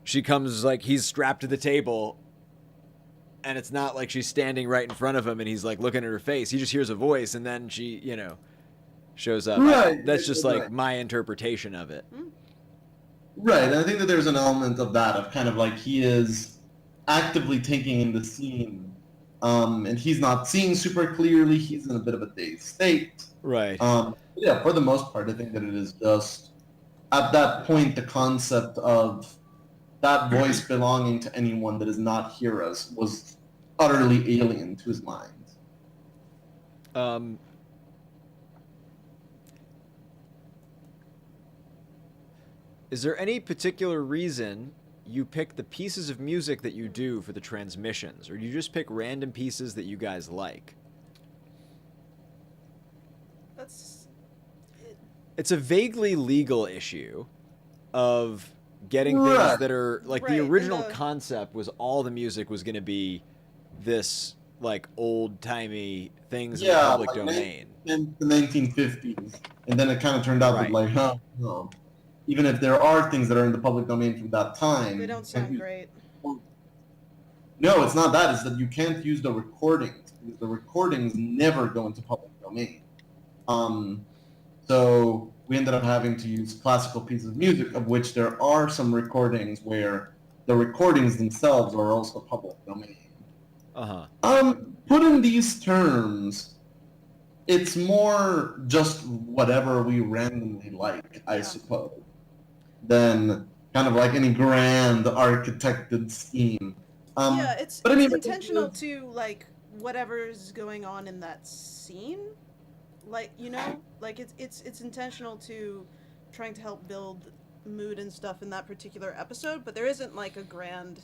she comes, he's strapped to the table, and it's not like she's standing right in front of him and he's, looking at her face. He just hears a voice, and then she, shows up. Right. That's just, Right. my interpretation of it. Right, and I think that there's an element of that, of kind of he is actively taking in the scene, and he's not seeing super clearly, he's in a bit of a dazed state. Right. Yeah, for the most part, I think that it is just, at that point, the concept of that voice belonging to anyone that is not Hera's was utterly alien to his mind. Is there any particular reason you pick the pieces of music that you do for the transmissions, or do you just pick random pieces that you guys like? It's a vaguely legal issue of getting things Right. that are Right, the and original the- concept was all the music was going to be this old-timey things in the Yeah, public like domain. in the 1950s, and then it kind of turned out Right. that no. even if there are things that are in the public domain from that time. They don't sound you- great. No, it's not that. It's that you can't use the recordings because the recordings never go into public domain. So we ended up having to use classical pieces of music, of which there are some recordings where the recordings themselves are also public domain. Put in these terms, it's more just whatever we randomly like, I suppose, than kind of like any grand architected scheme. Yeah, it's but I mean, intentional to like whatever's going on in that scene, like like it's intentional to trying to help build mood and stuff in that particular episode. But there isn't like a grand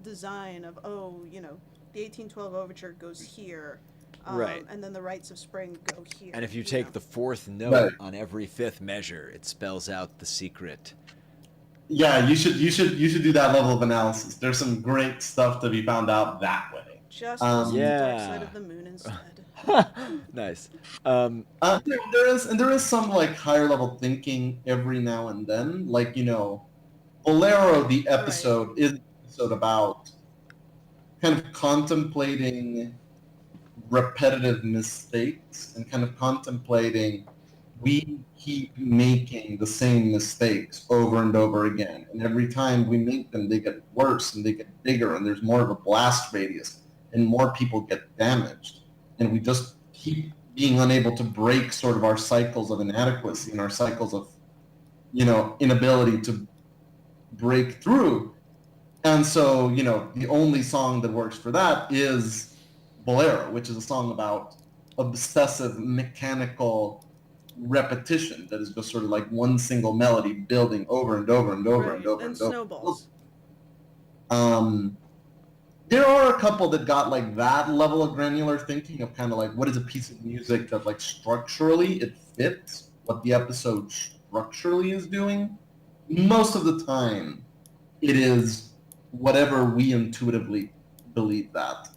design of the 1812 overture goes here, Right. and then the Rites of Spring go here. And if you know. take the fourth note Right. on every fifth measure, it spells out the secret. Yeah, you should do that level of analysis. There's some great stuff to be found out that way. Just listen to Yeah. Dark Side of the Moon instead. Nice. There is some like higher level thinking every now and then. Like, Bolero, the episode, is an episode about kind of contemplating repetitive mistakes and kind of contemplating we keep making the same mistakes over and over again. And every time we make them, they get worse and they get bigger and there's more of a blast radius and more people get damaged. And we just keep being unable to break sort of our cycles of inadequacy and our cycles of, inability to break through. And so, the only song that works for that is Bolero, which is a song about obsessive mechanical repetition that is just sort of like one single melody building over and over and over Right, and over and and over. snowballs. There are a couple that got like that level of granular thinking of kind of like what is a piece of music that like structurally it fits what the episode structurally is doing. Most of the time, it is whatever we intuitively believe that.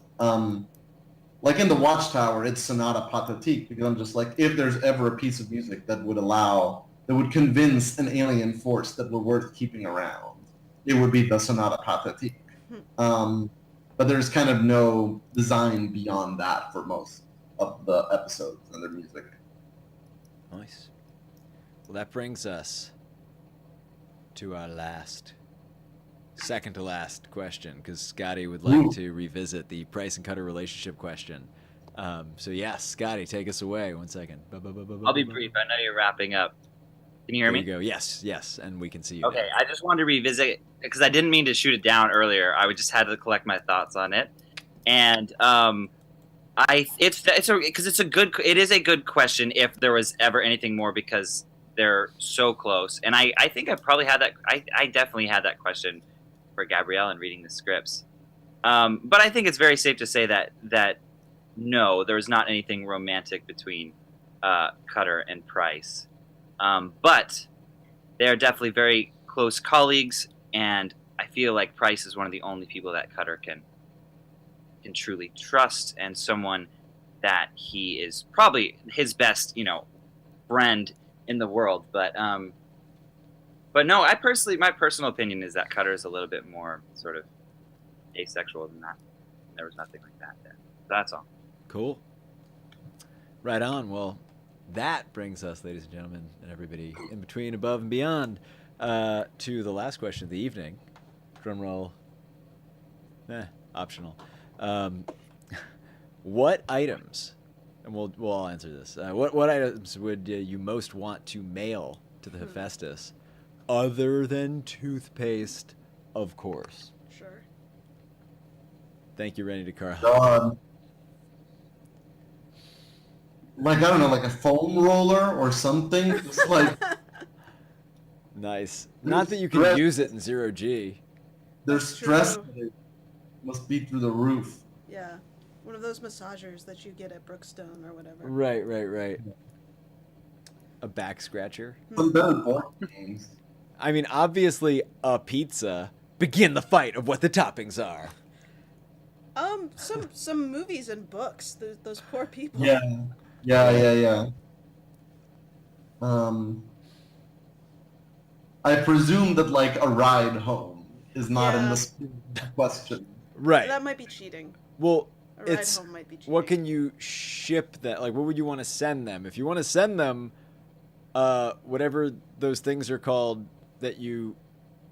Like in the Watchtower, it's Sonata Pathétique because I'm just like, if there's ever a piece of music that would convince an alien force that we're worth keeping around, it would be the Sonata Pathétique. But there's kind of no design beyond that for most of the episodes and their music. Nice. Well, that brings us to our second to last question, because Scotty would like to revisit the Price and Cutter relationship question. So yes, Scotty, take us away. 1 second. I'll be brief. I know you're wrapping up. Can you hear There me? you go. Yes, and we can see you. Okay, now. I just wanted to revisit because I didn't mean to shoot it down earlier. I just had to collect my thoughts on it, and it is a good question if there was ever anything more because they're so close, and I think I probably had that. I definitely had that question for Gabrielle in reading the scripts, but I think it's very safe to say that no, there's not anything romantic between Cutter and Price. But they are definitely very close colleagues, and I feel like Price is one of the only people that Cutter can truly trust, and someone that he is probably his best, friend in the world. But no, my personal opinion is that Cutter is a little bit more sort of asexual than that. There was nothing like that there. That's all. Cool. Right on. Well, that brings us, ladies and gentlemen, and everybody in between, above, and beyond, to the last question of the evening. Drum roll. Optional. What items, and we'll all answer this, what items would you most want to mail to the Hephaestus, other than toothpaste, of course? Sure. Thank you, Rennie DeCarlo. God. Like, I don't know, like a foam roller or something. It's like Nice. Not that you can Stress. use it in 0G. their That's stress true. must be through the roof. Yeah. One of those massagers that you get at Brookstone or whatever. Right. A back scratcher. Some better board games. I mean, obviously, a pizza. Begin the fight of what the toppings are. Some movies and books. Those poor people. Yeah. I presume that like a ride home is not in Yeah. this question. Right. That might be cheating. Well, A ride it's home might be cheating. what can you ship that? Like, what would you want to send them? If you want to send them, whatever those things are called that you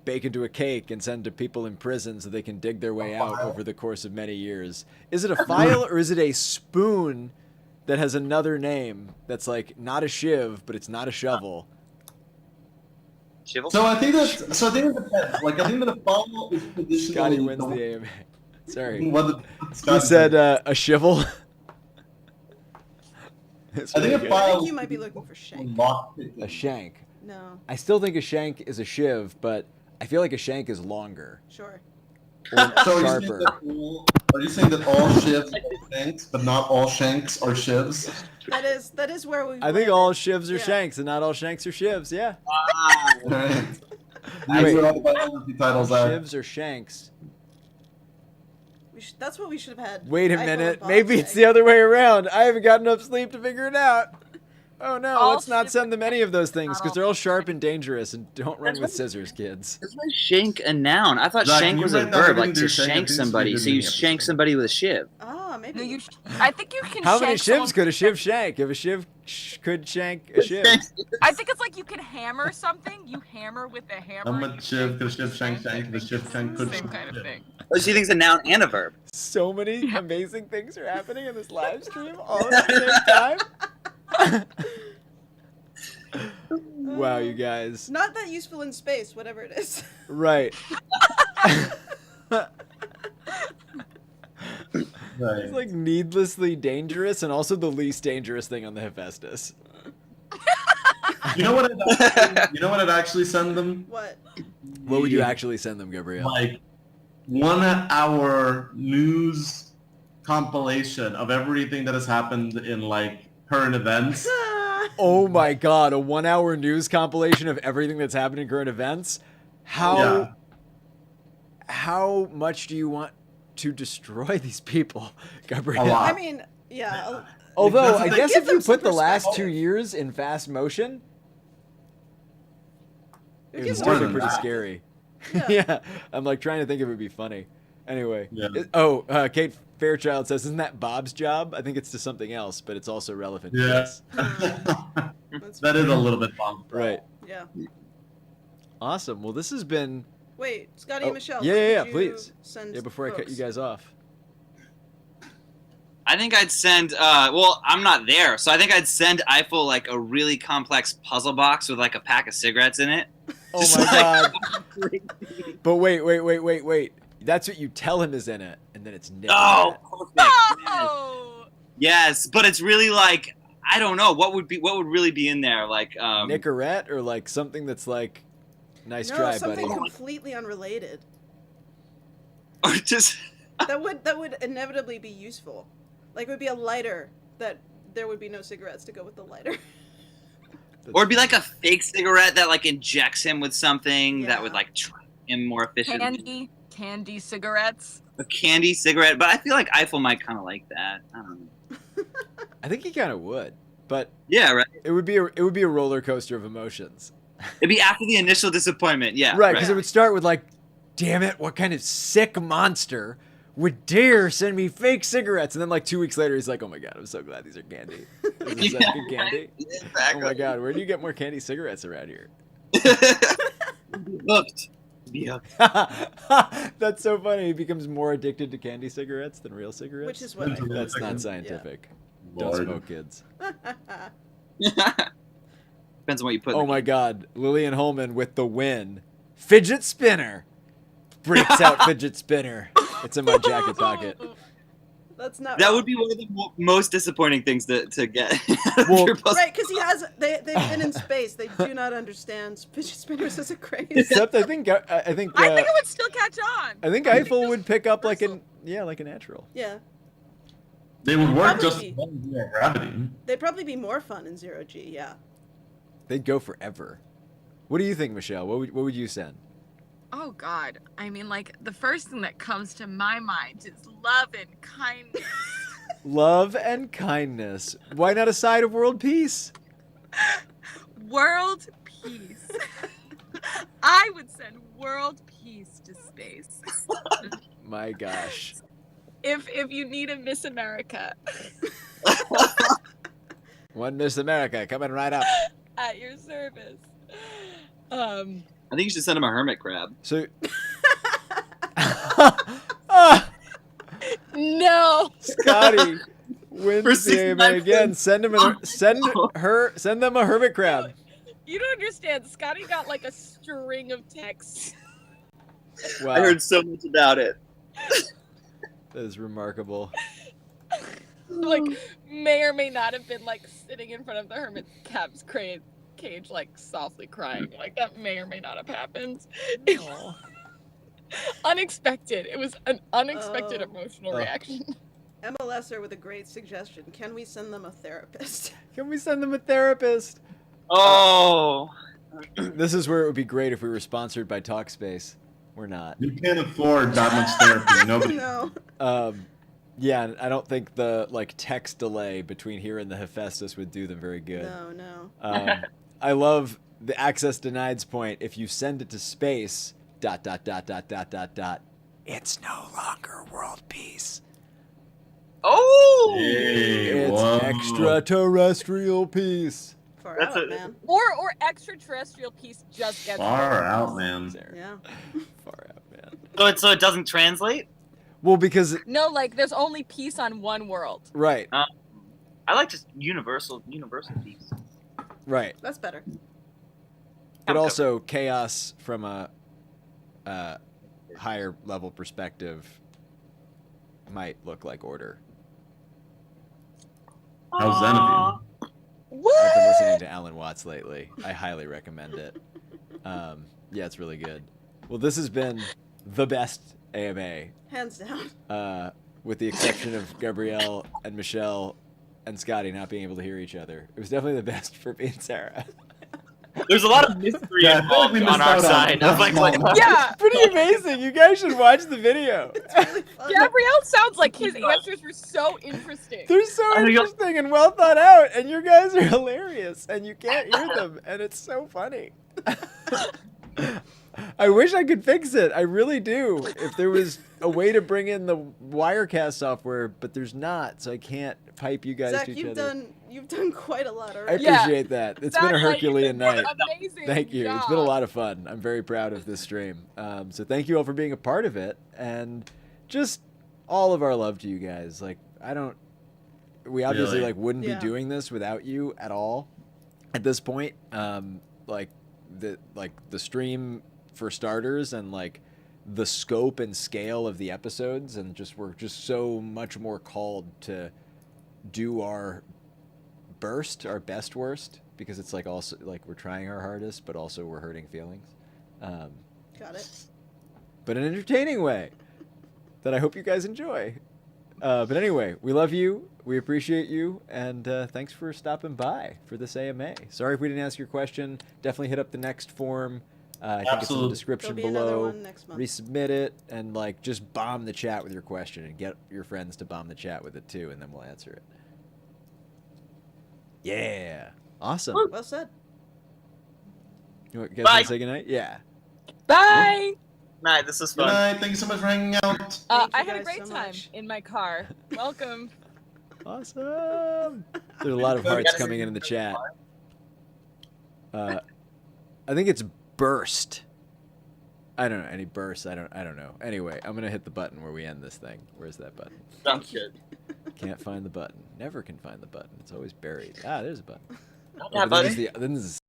bake into a cake and send to people in prison so they can dig their way out over the course of many years. Is it a file or is it a spoon that has another name that's like not a shiv, but it's not a shovel? Chival? So I think it depends. Like I think that a file is traditionally Scotty wins the AMA. Sorry. What He Scotty said a shivel. It's I think really a good. I file think you might be looking for shank. lockpicking. A shank. No, I still think a shank is a shiv, but I feel like a shank is longer sure. or So sharper. are you saying that all shivs are shanks, but not all shanks are shivs? That is where we. I think landed. all shivs are Yeah. shanks, and not all shanks are shivs. Yeah. Alright. Wait. These are all the biography All titles are. shivs are shanks. That's what we should have had. Wait a Eiffel minute. and Bob Maybe it's say. the other way around. I haven't got enough sleep to figure it out. Oh no, All let's not shivs send them any of those things not because all they're all sharp and dangerous, and don't run with scissors, kids. Is my shank a noun? I thought Zach, shank can you was a write down verb, everything like to they're saying? I shank think this would be somebody. good So you mini shank episode. somebody with a shiv. Ah, maybe. No, I think you can. How many shank someone shivs could a shiv shank? If a shiv could shank a shiv. I think it's like you can hammer something. You hammer with a hammer. How you much shiv could a shiv shank, shank? The shiv shank could Same shank kind of shiv. thing. Oh, she thinks a noun and a verb. So many amazing things are happening in this live stream all at the same time. Wow, you guys. Not that useful in space, whatever it is. Right. Right. It's like needlessly dangerous and also the least dangerous thing on the Hephaestus. You know what? I'd actually send them? What? What would you actually send them, Gabrielle? Like 1 hour news compilation of everything that has happened in like current events. Oh my god, a 1 hour news compilation of everything that's happened in current events? Yeah. How much do you want to destroy these people, Gabrielle? A lot. I mean, yeah. Although, That's I the guess thing. if you Give them put the some last 2 perspective. years in fast motion, it would Give still them be some pretty perspective. scary. Yeah. Yeah, I'm like trying to think if it would be funny. Anyway. Yeah. Kate Fairchild says, isn't that Bob's job? I think it's to something else, but it's also relevant to Yeah. this. That's That is a little bit bomb. Right. Yeah. Awesome. Well, this has been... Wait, Scotty Oh, and Michelle. yeah, what yeah, did yeah, you please. Send Yeah, before I cut you folks? guys off. I think I'd send. Well, I'm not there, so I think I'd send Eiffel like a really complex puzzle box with like a pack of cigarettes in it. Oh Just my like- god. But wait. That's what you tell him is in it, and then it's Nick. Oh, perfect. Oh! Yes, but it's really like I don't know what would really be in there. Like Nicorette, or like something that's like, nice No, try, something buddy. completely unrelated. or just That would inevitably be useful. Like it would be a lighter that there would be no cigarettes to go with the lighter. or it'd be like a fake cigarette that like injects him with something Yeah. that would like track him more efficiently. Candy cigarettes. A candy cigarette, but I feel like Eiffel might kind of like that. I don't know. I think he kind of would, but Yeah, right. it would be a roller coaster of emotions. It'd be after the initial disappointment. Yeah, Right, because it would start with like, damn it, what kind of sick monster would dare send me fake cigarettes? And then like 2 weeks later, he's like, oh my god, I'm so glad these are candy. This is such Yeah, good candy. Exactly. Oh my god, where do you get more candy cigarettes around here? Hooked. Yeah. That's so funny. He becomes more addicted to candy cigarettes than real cigarettes. Which is what I That's think. not scientific. Lord. Don't smoke, kids. Depends on what you put. in Oh the my god, Lillian Holman with the win. Fidget spinner. Breaks out fidget spinner. It's in my jacket pocket. That's not That wrong. would be one of the most disappointing things to get. Well- Right, because they've been in space. They do not understand fidget spinners as a craze. Except I think I think it would still catch on. I think Eiffel would pick up like a natural. Yeah, They would work Probably just be. as well as zero gravity. they'd probably be more fun in zero G. Yeah. They'd go forever. What do you think, Michelle? What would you send? Oh God. I mean, like the first thing that comes to my mind is love and kindness. Love and kindness. Why not a side of world peace? World peace. I would send world peace to space. My gosh. If you need a Miss America One Miss America coming right up. at your service. I think you should send him a hermit crab. So. Ah, No. Scotty wins For the 69 AMA again. cents. Send them a hermit crab. You don't understand. Scotty got like a string of texts. Wow, I heard so much about it. that is remarkable. Like, may or may not have been like sitting in front of the hermit crab's cage, like softly crying. Like, that may or may not have happened. It was unexpected. It was an unexpected Oh. emotional Oh. reaction. Emma Lesser with a great suggestion. Can we send them a therapist? Can we send them a therapist? Oh. This is where it would be great if we were sponsored by Talkspace. We're not. You can't afford that much therapy. Nobody. No. Yeah, and I don't think the text delay between here and the Hephaestus would do them very good. No. I love the access denied's point. If you send it to space, ... It's no longer world peace. Oh. Hey, It's whoa. extraterrestrial peace. Far That's out, a- man. Or extraterrestrial peace just gets Far better. out, man. There. Yeah. Far out, man. So it doesn't translate? Well, because No, like there's only peace on one world. right, I like just universal peace. right. That's better. But also chaos from a higher level perspective might look like order. How's Xenophon? I've been listening to Alan Watts lately. I highly recommend it. Yeah, it's really good. Well, this has been the best AMA, Hands down. with the exception of Gabrielle and Michelle and Scotty not being able to hear each other. It was definitely the best for me and Sarah. There's a lot of mystery Yeah, I feel like involved we on missed our out side. on Of like, that small Yeah, Pretty amazing. You guys should watch the video. Really fun. Gabrielle sounds like his answers were so interesting. They're so I know. interesting and well thought out, and you guys are hilarious, and you can't hear them, and it's so funny. I wish I could fix it. I really do. If there was a way to bring in the Wirecast software, but there's not, so I can't pipe you guys Zach, to each you've other. done quite a lot I already. Yeah. appreciate that. It's been a Zach, like, Herculean night. Amazing. Thank you. It's job. been a lot of fun. I'm very proud of this stream. So thank you all for being a part of it, and just all of our love to you guys. Like, we obviously Really? wouldn't Yeah. be doing this without you at all. At this point, the stream for starters, and the scope and scale of the episodes, and we're just so much more called to do our best worst, because it's also we're trying our hardest, but also we're hurting feelings, Got it. but in an entertaining way that I hope you guys enjoy. But anyway, we love you, we appreciate you, and thanks for stopping by for this AMA. Sorry if we didn't ask your question. Definitely hit up the next form. I think it's in the Absolutely. description There'll be another below. one next month. Resubmit it, and just bomb the chat with your question, and get your friends to bomb the chat with it too, and then we'll answer it. Yeah, awesome. Well said. You guys Bye. want to say goodnight? Yeah. Bye. Night, this is Good fun. night. Thank you so much for hanging out. Thank I you had a guys great so time much. in my car. Welcome. Awesome. There's a lot of hearts coming in the chat. I think it's burst. I don't know any burst. I don't know. Anyway, I'm gonna hit the button where we end this thing. Where's that button? Sounds good. Can't find the button. Never can find the button. It's always buried. Ah, there's a button. Not Oh, that but button. then there's the